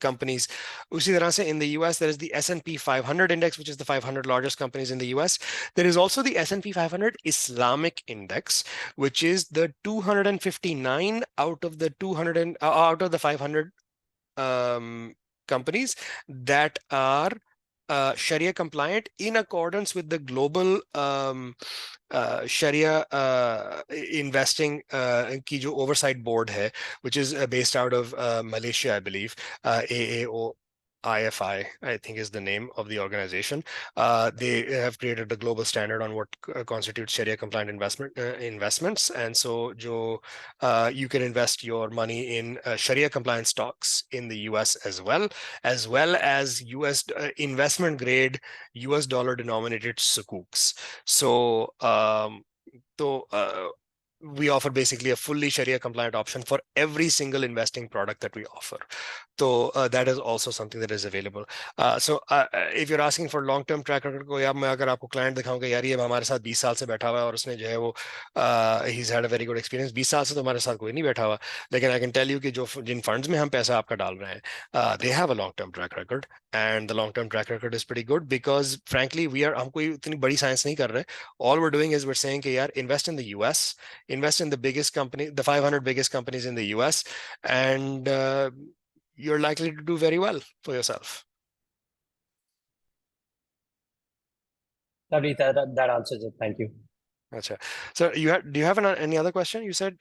companies. Usi tarah se in the US, there is the S&P 500 index, which is the 500 largest companies in the US. There is also the S&P 500 Islamic index, which is the 259 out of the 200 out of the 500 companies that are Sharia compliant in accordance with the global Sharia investing की जो oversight board है, which is based out of Malaysia, I believe. AAO IFI, I think, is the name of the organization. They have created a global standard on what constitutes Sharia compliant investments, and so you can invest your money in Sharia compliant stocks in the US as well as US investment grade US dollar denominated sukuks. So we offer basically a fully Sharia compliant option for every single investing product that we offer. So that is also something that is available. So if you're asking for long-term track record को या मैं अगर आपको client दिखाऊंगा यार ये हमारे साथ 20 साल से बैठा हुआ है और उसने जो है वो he's had a very good experience. 20 साल से तो हमारे साथ कोई नहीं बैठा हुआ, लेकिन I can tell you कि जो जिन funds में हम पैसा आपका डाल रहे हैं they have a long-term track record, and the long-term track record is pretty good because frankly हम कोई इतनी बड़ी science नहीं कर रहे. All we're doing is we're saying कि यार invest in the US, invest in the biggest company, the 500 biggest companies in the US, and you're likely to do very well for yourself. Lovely, that answers it. Thank you. Achha. So do you have any other question? You said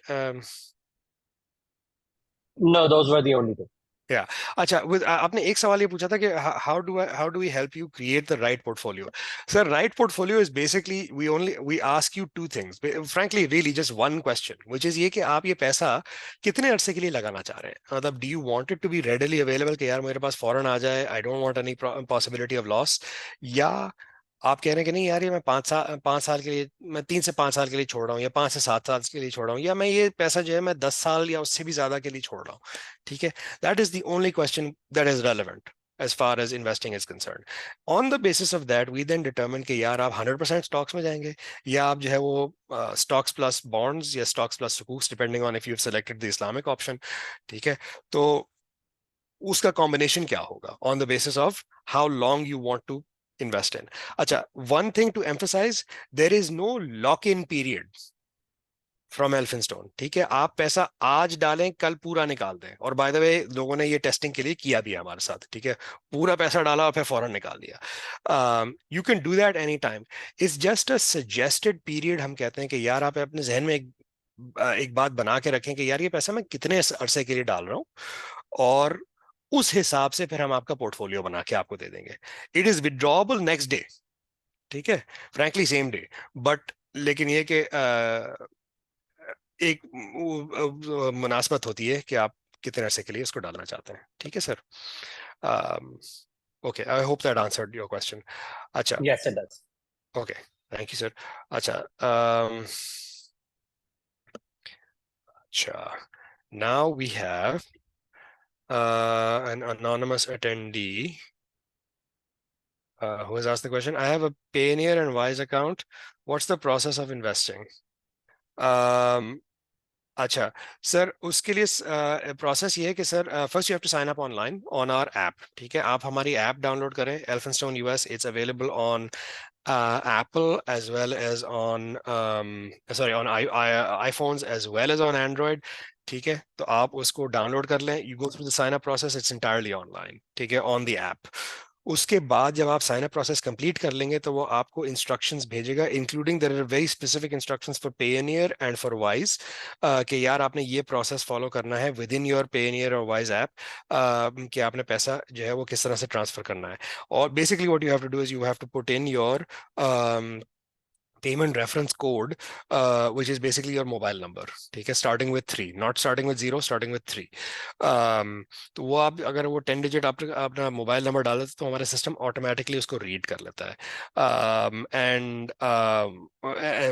no, those were the only two. Yeah. अच्छा, आपने एक सवाल ये पूछा था कि how do we help you create the right portfolio? Sir, right portfolio is basically we ask you two things. Frankly, really just one question, which is ये कि आप ये पैसा कितने अरसे के लिए लगाना चाह रहे हैं? मतलब do you want it to be readily available कि यार मेरे पास फौरन आ जाए, I don't want any possibility of loss, या आप कह रहे हैं कि नहीं यार ये मैं 5 साल के लिए, मैं 3 से 5 साल के लिए छोड़ रहा हूँ या 5 से 7 साल के लिए छोड़ रहा हूँ, या मैं ये पैसा जो है मैं 10 साल या उससे भी ज्यादा के लिए छोड़ रहा हूँ. ठीक है, that is the only question that is relevant as far as investing is concerned. On the basis of that, we then determine कि यार आप 100% stocks में जाएंगे या आप जो है वो stocks plus bonds या stocks plus sukuks, depending on if you've selected the Islamic option. ठीक है, तो उसका combination क्या होगा on the basis of how long you want to invest in. Acha, one thing to emphasize, there is no lock-in period from Elphinstone. ठीक है, आप पैसा आज डालें कल पूरा निकाल दें. और बाय द वे लोगों ने ये टेस्टिंग के लिए किया भी है हमारे साथ. ठीक है, पूरा पैसा डाला और फिर फौरन निकाल दिया. You can do that any time. It's just a suggested period. हम कहते हैं कि यार आप अपने जहन में एक बात बना के रखें कि यार ये पैसा मैं कितने अरसे के लिए डाल रहा हूँ, और उस हिसाब से फिर हम आपका पोर्टफोलियो बना के आपको दे देंगे. It is withdrawable next day. ठीक है, फ्रैंकली सेम डे, बट लेकिन ये कि एक मुनासबत होती है कि आप कितने अरसे के लिए उसको डालना चाहते हैं. ठीक है sir. Okay, I hope that answered your question. अच्छा, Yes, it does. Okay, thank you sir. अच्छा, now we have an anonymous attendee who has asked the question. I have a Payoneer and Wise account. What's the process of investing? अच्छा sir, उसके लिए process ये है कि sir first you have to sign up online on our app. ठीक है, आप हमारी ऐप डाउनलोड करें, Elphinstone US. It's available on Apple as well as on on iPhones as well as on Android. ठीक है, तो आप उसको डाउनलोड कर लें. You go through the sign up process, it's entirely online. ठीक है, ऑन द ऐप. उसके बाद जब आप साइन अप प्रोसेस कंप्लीट कर लेंगे तो वो आपको इंस्ट्रक्शंस भेजेगा, including there are very specific instructions for Payoneer and for Wise, कि यार आपने ये प्रोसेस फॉलो करना है विद इन योर पेयोनियर और वाइज ऐप, कि आपने पैसा जो है वो किस तरह से ट्रांसफर करना है. और basically what you have to do is you have to put in your payment reference code, which is basically your mobile number, ठीक है, starting with 3, not starting with 0, starting with 3. तो वो आप अगर वो 10 डिजिट अपना मोबाइल नंबर डाल देते तो हमारा सिस्टम ऑटोमेटिकली उसको रीड कर लेता है, and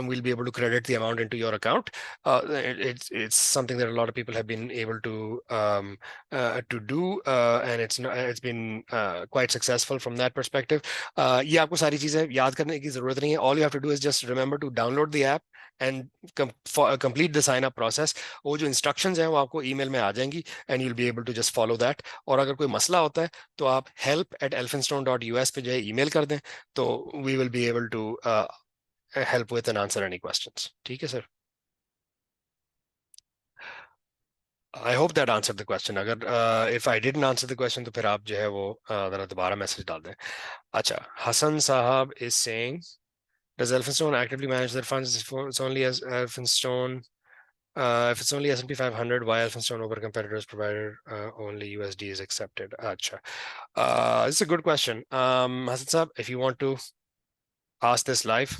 we'll be able to credit the amount into your account. It's something that a lot of people have been able to do, and it's been quite successful from that perspective. ये आपको सारी चीजें याद करने की जरूरत नहीं है. All you have to do is just remember to download the app and complete the sign up process. वो जो instructions हैं वो आपको email में आ जाएंगी and you'll be able to just follow that. और अगर कोई मसला होता है तो आप help@elphinstone.us पे जो है email कर दें, तो we will be able to help with and answer any questions. ठीक है sir? I hope that answered the question. अगर if I didn't answer the question तो फिर आप जो है वो ज़रा दोबारा मैसेज डाल दें. अच्छा, Hassan Sahab is saying, does Elphinstone actively manage their funds? It's only as Elphinstone, if it's only S&P 500, why Elphinstone over competitors provided only USD is accepted? Acha. This is a good question. Hassan Sahab, if you want to ask this live.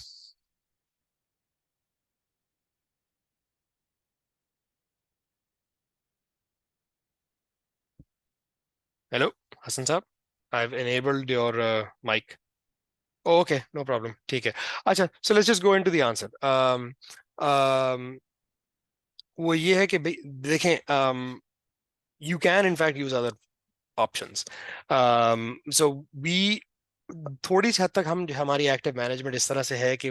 Hello, Hassan Sahab. I've enabled your mic. Oh, okay, no problem. ठीक है. अच्छा, so let's just go into the answer. वो ये है कि देखें, you can in fact use other options. So we थोड़ी सी हद तक हमारी एक्टिव मैनेजमेंट इस तरह से है कि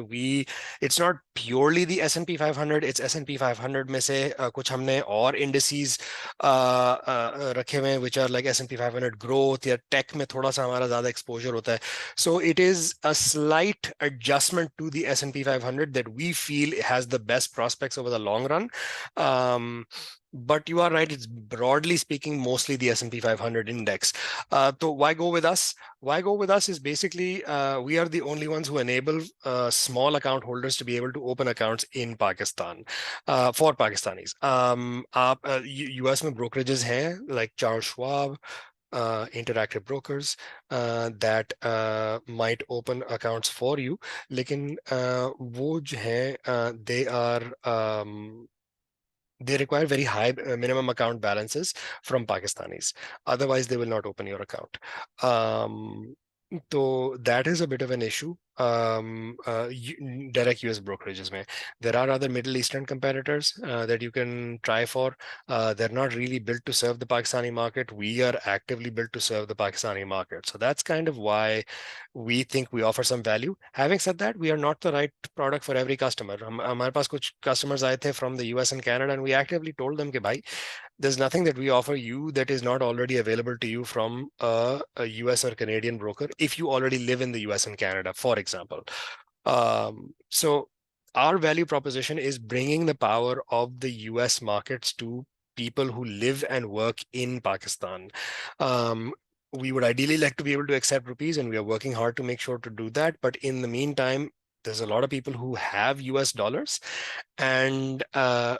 it's not purely the S&P 500, it's S&P 500 में से कुछ हमने और इंडिसेस रखे हुए हैं which are like S&P 500 growth या टेक में थोड़ा सा हमारा ज्यादा एक्सपोजर होता है. So it is a slight adjustment to the S&P 500 that we feel has the best prospects over the long run. But you are right, it's broadly speaking mostly the S&P 500 index. So why go with us? Why go with us is basically we are the only ones who enable small account holders to be able to open accounts in Pakistan for Pakistanis. US में brokerages हैं like Charles Schwab, interactive brokers that might open accounts for you. लेकिन वो जो हैं they require very high minimum account balances from Pakistanis. Otherwise, they will not open your account. So that is a bit of an issue. Direct US brokerages mein. There are other Middle Eastern competitors that you can try for. They're not really built to serve the Pakistani market. We are actively built to serve the Pakistani market. So that's kind of why we think we offer some value. Having said that, we are not the right product for every customer. हमारे पास कुछ customers आए थे from the US and Canada, and we actively told them कि भाई, there's nothing that we offer you that is not already available to you from a US or Canadian broker if you already live in the US and Canada, for example. So our value proposition is bringing the power of the US markets to people who live and work in Pakistan. We would ideally like to be able to accept rupees, and we are working hard to make sure to do that. But in the meantime, there's a lot of people who have US dollars, and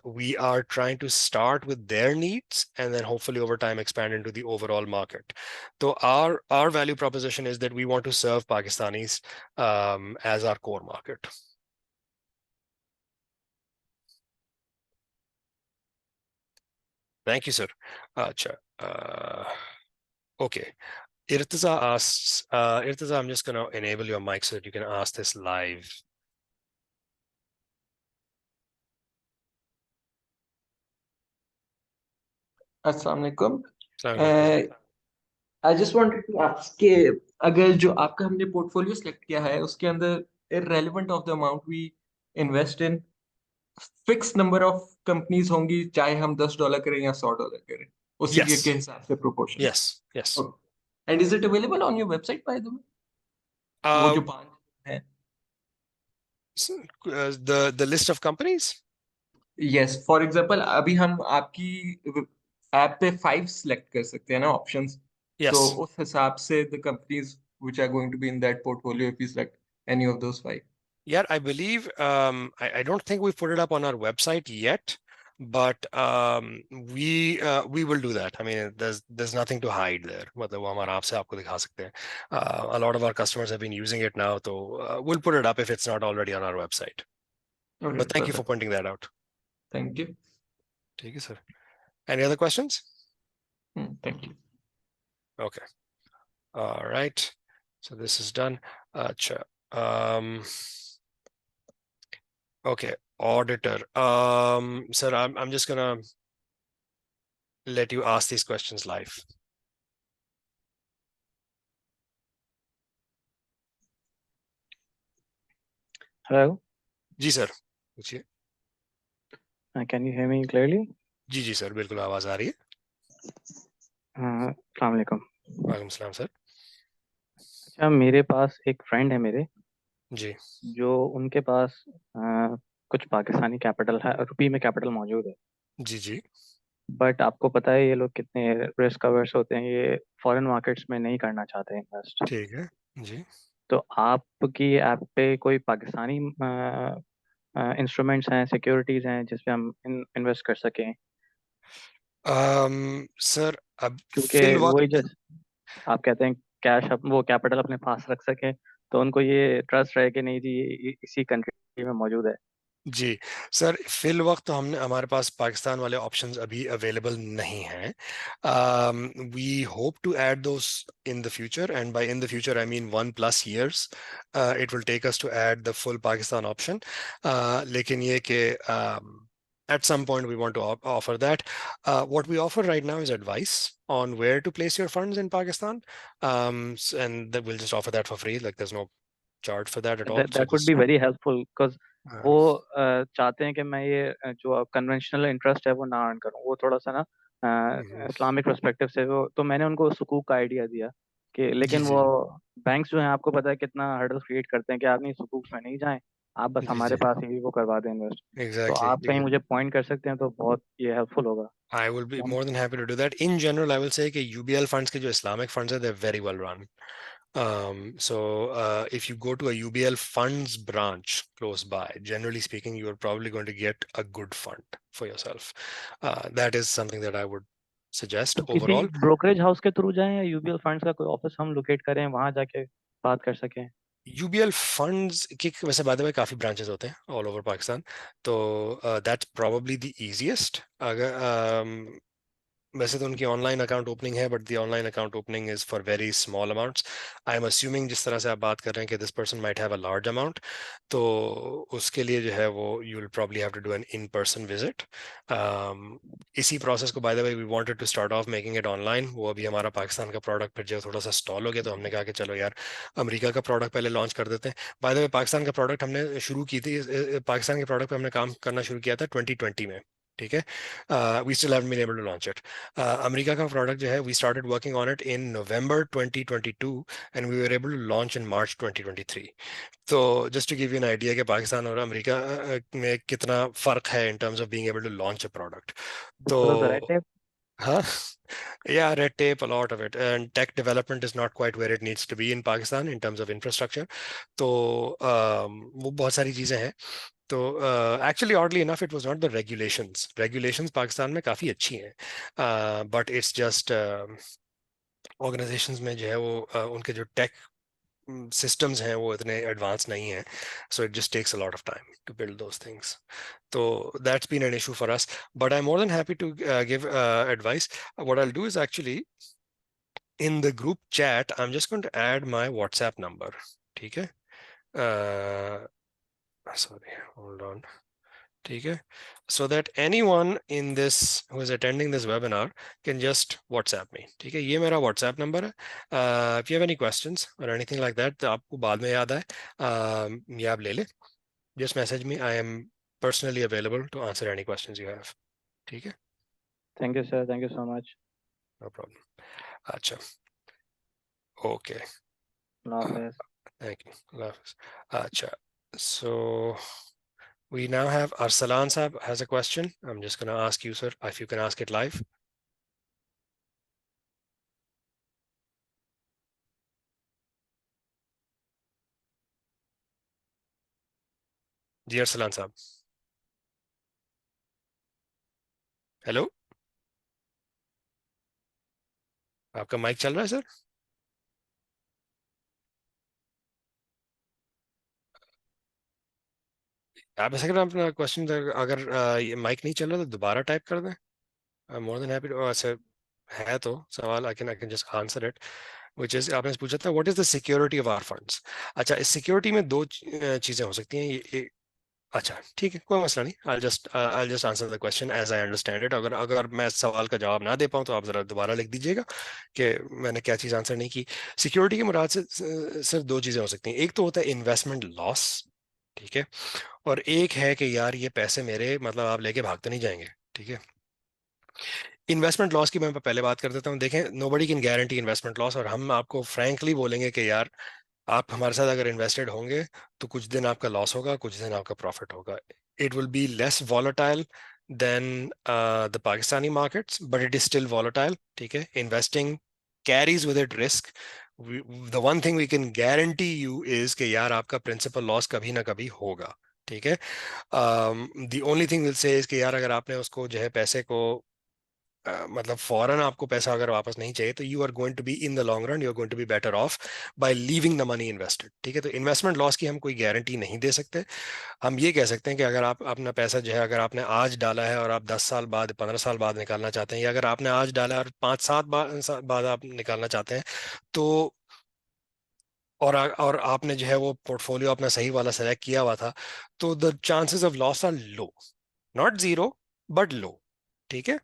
we are trying to start with their needs and then hopefully over time expand into the overall market. So our value proposition is that we want to serve Pakistanis as our core market. Thank you, sir. Okay. Irtaza asks, Irtaza, I'm just going to enable your mic so that you can ask this live. Assalamualaikum. I just wanted to ask कि अगर जो आपका हमने portfolio select किया है उसके अंदर irrelevant of the amount we invest in fixed number of companies होंगी चाहे हम $10 करें या $100 करें उसी के हिसाब से proportion. Yes. Okay. And is it available on your website by the way? वो जो 5 हैं. The list of companies? Yes. For example, अभी हम आपकी ऐप पे 5 select कर सकते हैं ना options. Yes. So उस हिसाब से the companies which are going to be in that portfolio if you select any of those 5. Yeah, I believe I don't think we've put it up on our website yet. but we will do that. I mean, there's nothing to hide there. मतलब वो हमारा आपसे आपको दिखा सकते हैं. A lot of our customers have been using it now, so we'll put it up if it's not already on our website. Okay, But thank you for perfect. pointing that out. Thank you. ठीक है sir. Any other questions? Thank you. Okay. All right. So this is done. Acha. Okay. Auditor. Sir, I'm just gonna let you ask these questions live. Hello. जी sir पूछिए. Can you hear me clearly? जी जी sir बिल्कुल आवाज आ रही है. अस्सलाम वालेकुम. वालेकुम सलाम सर. अच्छा, मेरे पास एक फ्रेंड है मेरे, जी जो उनके पास कुछ पाकिस्तानी कैपिटल है, रुपये में कैपिटल मौजूद है. जी जी बट आपको पता है ये लोग कितने रिस्क अवर्स होते हैं, ये फॉरेन मार्केट्स में नहीं करना चाहते इन्वेस्ट. ठीक है जी. तो आपकी ऐप पे कोई पाकिस्तानी इंस्ट्रूमेंट्स हैं, सिक्योरिटीज हैं जिस पे हम इन्वेस्ट कर सकें? सर अब क्योंकि फिल वही वक्त. आप कहते हैं कैश वो कैपिटल अपने पास रख सकें, तो उनको ये ट्रस्ट रहे कि नहीं जी ये इसी कंट्री में मौजूद है. जी सर फिल वक्त तो हमने हमारे पास पाकिस्तान वाले ऑप्शंस अभी अवेलेबल नहीं हैं. We hope to add those in the future, and by in the future I mean 1+ years. It will take us to add the full Pakistan option. लेकिन ये कि at some point we want to offer that. What we offer right now is advice on where to place your funds in Pakistan, and that we'll just offer that for free. Like there's no charge for that at all. So that would just be very helpful because uh, वो चाहते हैं कि मैं ये जो conventional interest है वो ना अर्न करूं. वो थोड़ा सा ना mhm. इस्लामिक पर्सपेक्टिव से वो, तो मैंने उनको सुकूक का आइडिया दिया कि, जी लेकिन जी वो बैंक्स जो हैं आपको पता है कितना हर्डल क्रिएट करते हैं कि आप नहीं सुकूक में नहीं जाएं, आप बस जी हमारे जी पास ही वो करवा दें इन्वेस्ट. तो exactly. आप कहीं मुझे पॉइंट कर सकते हैं तो बहुत ये हेल्पफुल होगा. I will be more than happy to do that. In general, I will say कि UBL funds के जो Islamic funds है, they're very well run. So if you go to a UBL funds branch close by, generally speaking, you are probably going to get a good fund for yourself. That is something that I would suggest तो किसी overall. Brokerage house के through जाएं या UBL funds का कोई office हम locate करें, वहां जाके बात कर सकें? UBL funds के वैसे बाद में काफ़ी ब्रांचेस होते हैं all over Pakistan. तो that's probably the easiest. अगर वैसे तो उनकी ऑनलाइन अकाउंट ओपनिंग है, but the online account opening is for very small amounts. I am assuming जिस तरह से आप बात कर रहे हैं कि this person might have a large amount, तो उसके लिए जो है वो you will probably have to do an in person visit. इसी प्रोसेस को by the way we wanted to start of making it online. वो अभी हमारा पाकिस्तान का प्रोडक्ट फिर जो थोड़ा सा स्टॉल हो गया, तो हमने कहा कि चलो यार अमेरिका का प्रोडक्ट पहले लॉन्च कर देते हैं. बाय द वे पाकिस्तान का प्रोडक्ट हमने शुरू की थी, पाकिस्तान के प्रोडक्ट पे हमने काम करना शुरू किया था 2020 में. ठीक है. We still haven't been able to launch it. America का प्रोडक्ट जो है we started working on it in November 2022 and we were able to launch in March 2023. तो just to give you an idea कि पाकिस्तान और America में कितना फर्क है in terms of being able to launch a product. तो because of the red tape. huh? Yeah, red tape, a lot of it. And tech development is not quite where it needs to be in Pakistan in terms of infrastructure. तो वो बहुत सारी चीज़ें हैं. तो actually oddly enough it was not the regulations Pakistan में काफ़ी अच्छी हैं, बट इट्स जस्ट ऑर्गेनाइजेशंस में जो है वो उनके जो टेक systems हैं वो इतने एडवांस नहीं हैं. So it just takes a lot of time to build those things. So that's been an issue for us, but I'm more than happy to give advice. What I'll do is actually in the group chat I'm just going to add my WhatsApp number. ठीक है. Sorry, hold on. ठीक है. So that anyone in this who is attending this webinar can just WhatsApp me. ठीक है. ये मेरा WhatsApp number है. If you have any questions or anything like that, तो आपको बाद में याद आए, ये आप ले ले. Just message me. I am personally available to answer any questions you have. ठीक है. Thank you sir, thank you so much. No problem. अच्छा. Okay. अल्लाह हाफिज़. Thank you. Allah Hafiz. अच्छा. So we now have Arsalan Saab has a question. I'm just going to ask you, sir, if you can ask it live. जी Arsalan Saab. Hello, आपका mic चल रहा है sir? आप ऐसा करें, अपना क्वेश्चन अगर ये माइक नहीं चल रहा तो दोबारा टाइप कर दें। I am more than happy. अच्छा, है तो सवाल, I can just answer it, which is आपने पूछा था what is the security of our funds. अच्छा, इस सिक्योरिटी में दो चीजें हो सकती हैं। अच्छा ठीक है, कोई मसला नहीं। I just answer the question as I understand it. अगर अगर मैं सवाल का जवाब ना दे पाऊँ तो आप जरा दोबारा लिख दीजिएगा कि मैंने क्या चीज़ आंसर नहीं की। सिक्योरिटी के मुराद से सिर्फ दो चीज़ें हो सकती हैं। एक तो होता है इन्वेस्टमेंट लॉस, ठीक है, और एक है कि यार ये पैसे मेरे, मतलब आप लेके भाग तो नहीं जाएंगे, ठीक है। इन्वेस्टमेंट लॉस की मैं पहले बात कर देता हूँ। देखें, nobody can guarantee investment loss, और हम आपको फ्रैंकली बोलेंगे कि यार आप हमारे साथ अगर इन्वेस्टेड होंगे तो कुछ दिन आपका लॉस होगा, कुछ दिन आपका प्रॉफिट होगा। It will be less volatile than the Pakistani markets, but it is still volatile, ठीक है। Investing carries with it risk. The one thing we can guarantee you is कि यार आपका प्रिंसिपल लॉस कभी ना कभी होगा, ठीक है। The only thing will say is कि यार अगर आपने उसको जो है पैसे को मतलब फौरन आपको पैसा अगर वापस नहीं चाहिए तो you are going to be in the long run, you are going to be better off by leaving the money invested, ठीक है। तो इन्वेस्टमेंट लॉस की हम कोई गारंटी नहीं दे सकते। हम ये कह सकते हैं कि अगर आप अपना पैसा जो है अगर आपने आज डाला है और आप 10 साल बाद 15 साल बाद निकालना चाहते हैं, या अगर आपने आज डाला है और 5-7 बाद आप निकालना चाहते हैं, तो और आपने जो है वो पोर्टफोलियो अपना सही वाला सेलेक्ट किया हुआ था, तो the chances of loss are low, not zero but low, ठीक है।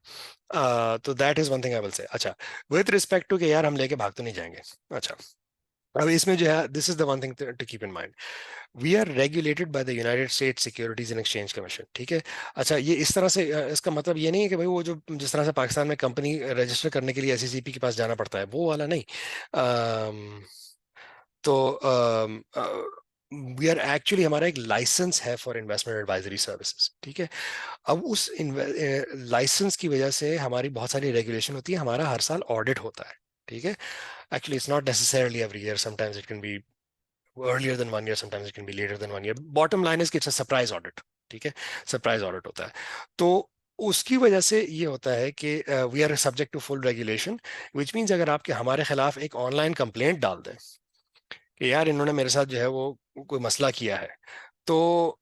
तो that is one thing I will say. अच्छा, विद रिस्पेक्ट टू कि यार हम लेके भाग तो नहीं जाएंगे। अच्छा, अब इसमें जो है this is the one thing to keep in mind, we are regulated by the United States Securities and Exchange Commission, ठीक है। अच्छा, ये इस तरह से इसका मतलब ये नहीं है कि भाई वो जो जिस तरह से पाकिस्तान में कंपनी रजिस्टर करने के लिए एसईसीपी के पास जाना पड़ता है, वो वाला नहीं। तो वी आर एक्चुअली, हमारा एक लाइसेंस है फॉर इन्वेस्टमेंट एडवाइजरी सर्विसेज, ठीक है। अब उस लाइसेंस की वजह से हमारी बहुत सारी रेगुलेशन होती है, हमारा हर साल ऑडिट होता है, ठीक है। Actually it's not necessarily every year, sometimes it can be earlier than 1 year, sometimes it can be later than 1 year. Bottom line is कि it's a surprise audit, ठीक है, सरप्राइज ऑडिट होता है। तो उसकी वजह से ये होता है कि we are subject to full regulation, which means अगर आपके हमारे खिलाफ एक ऑनलाइन कंप्लेंट डाल दें कि यार इन्होंने मेरे साथ जो है वो कोई मसला किया है, तो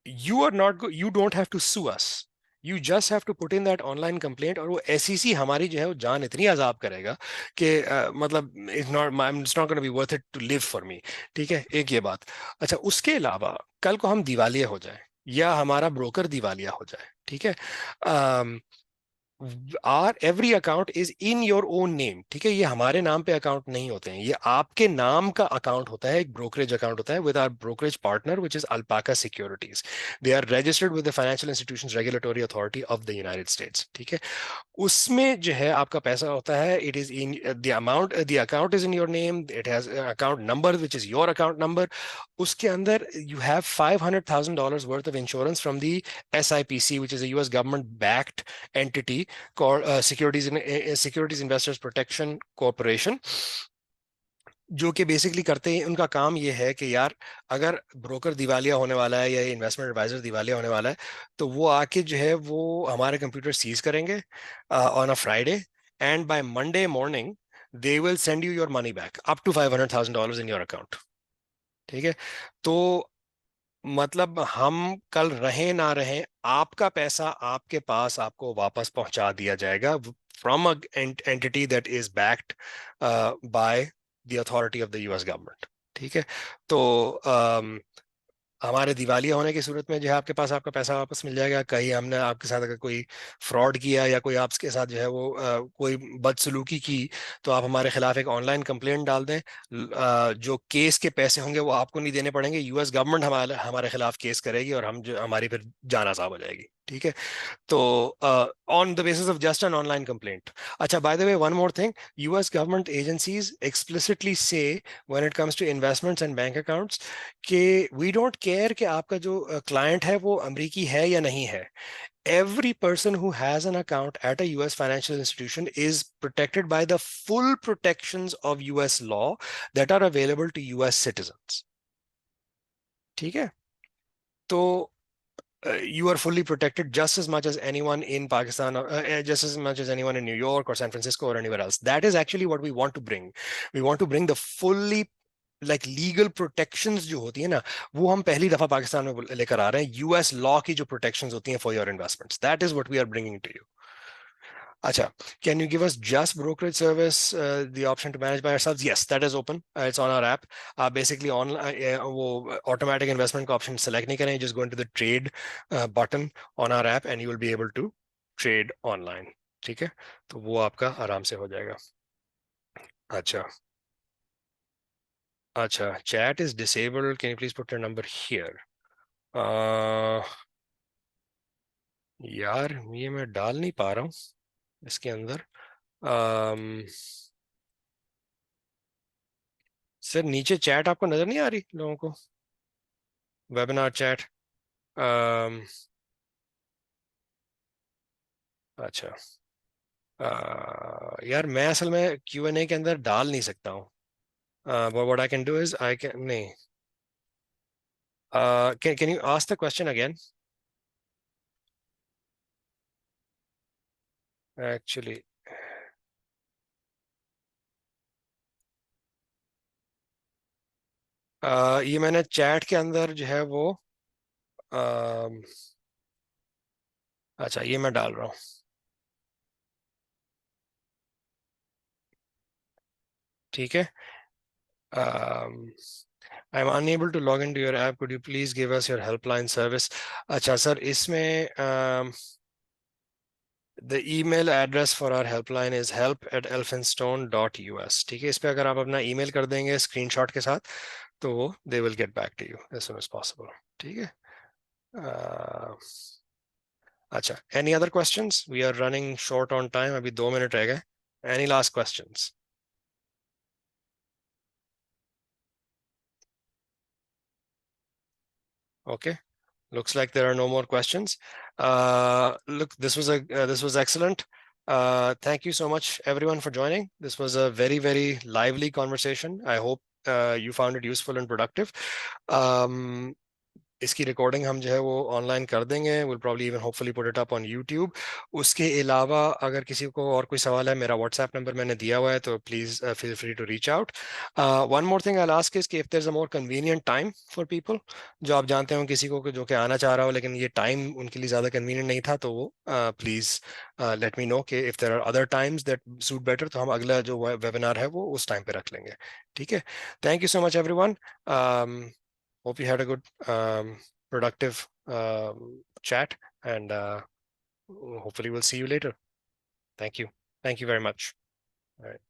you don't have to sue us, you just have to put in that online complaint, और वो एसईसी हमारी जो है वो जान इतनी अजाब करेगा कि मतलब it's not gonna be worth it to live for me, ठीक है। एक ये बात। अच्छा, उसके अलावा कल को हम दिवालिया हो जाए या हमारा ब्रोकर दिवालिया हो जाए, ठीक है, our every account is in your own name, ठीक है। ये हमारे नाम पे अकाउंट नहीं होते हैं, ये आपके नाम का अकाउंट होता है, एक ब्रोकरेज अकाउंट होता है with our brokerage partner which is Alpaca Securities. They are registered with the Financial Institutions Regulatory Authority of the United States, ठीक है। उसमें जो है आपका पैसा होता है, it is in the account is in your name, it has account number which is your account number. उसके अंदर you have $500,000 worth of insurance from the SIPC, which is a US government backed entity called Securities Investors Protection Corporation, जो कि basically करते हैं, उनका काम ये है कि यार अगर ब्रोकर दिवालिया होने वाला है या इन्वेस्टमेंट एडवाइजर दिवालिया होने वाला है, तो वो आके जो है वो हमारे कंप्यूटर सीज करेंगे on a Friday, and by Monday morning they will send you your money back up to $500,000 in your account, ठीक है। तो मतलब हम कल रहें ना रहें, आपका पैसा आपके पास आपको वापस पहुंचा दिया जाएगा from a entity that is backed by the authority of the US government, ठीक है। तो हमारे दिवालिया होने की सूरत में जो है आपके पास आपका पैसा वापस मिल जाएगा। कहीं हमने आपके साथ अगर कोई फ्रॉड किया या कोई आपके साथ जो है वो कोई बदसलूकी की, तो आप हमारे खिलाफ एक ऑनलाइन कंप्लेंट डाल दें। जो केस के पैसे होंगे वो आपको नहीं देने पड़ेंगे, US गवर्नमेंट हमारे हमारे खिलाफ केस करेगी और हम जो हमारी फिर जान आसाब हो जाएगी, ठीक है। तो on the basis of just an online complaint. अच्छा, by the way one more thing, US government agencies explicitly say when it comes to investments and bank accounts कि वी डोंट केयर कि आपका जो क्लाइंट है वो अमरीकी है या नहीं है। Every person who has an account at a US financial institution is protected by the full protections of US law that are available to US citizens, ठीक है। तो you are fully protected just as much as anyone in Pakistan, just as much as anyone in New York or San Francisco or anywhere else. That is actually what we want to bring. We want to bring the fully like legal protections जो होती है ना, वो हम पहली दफा पाकिस्तान में लेकर आ रहे हैं. US law की जो protections होती हैं for your investments. That is what we are bringing to you. Acha, can you give us just brokerage service, the option to manage by ourselves? Yes, that is open. It's on our app. Basically, वो automatic investment का option select नहीं करें. Just go into the trade button on our app, and you will be able to trade online. ठीक है? तो वो आपका आराम से हो जाएगा. अच्छा. Acha, chat is disabled. Can you please put your number here? यार ये मैं डाल नहीं पा रहा हूँ इसके अंदर. सर नीचे चैट आपको नजर नहीं आ रही लोगों को? Webinar chat. अच्छा. यार मैं असल में Q&A के अंदर डाल नहीं सकता हूँ. What I can do is I can नहीं. Can you ask the question again? Actually, ये मैंने चैट के अंदर जो है वो अच्छा ये मैं डाल रहा हूँ. ठीक है. I'm unable to log into your app. Could you please give us your helpline service? अच्छा सर इसमें the email address for our helpline is help@elphinstone.us. ठीक है, इस पे अगर आप अपना email कर देंगे स्क्रीनशॉट के साथ तो they will get back to you as soon as possible. ठीक है. अच्छा, any other questions? We are running short on time. अभी 2 मिनट रह गए. Any last questions? Okay. Looks like there are no more questions. Look, this was excellent. Thank you so much, everyone, for joining. This was a very, very lively conversation. I hope you found it useful and productive. इसकी recording हम जो है वो online कर देंगे. Will probably even hopefully put it up on YouTube. उसके अलावा अगर किसी को और कोई सवाल है, मेरा व्हाट्सएप नंबर मैंने दिया हुआ है, तो please feel free to reach out. One more thing I will ask is कि if there is a more convenient time for people, जो आप जानते हो किसी को जो कि आना चाह रहा हो लेकिन ये टाइम उनके लिए ज़्यादा कन्वीनियंट नहीं था, तो वो प्लीज़ लेट मी नो कि if there are other times that suit better, तो हम अगला जो वेबिनार है वो उस टाइम पे रख लेंगे. ठीक है. Thank you so much everyone. Hope you had a good, productive chat, and hopefully we'll see you later. Thank you. Thank you very much. All right.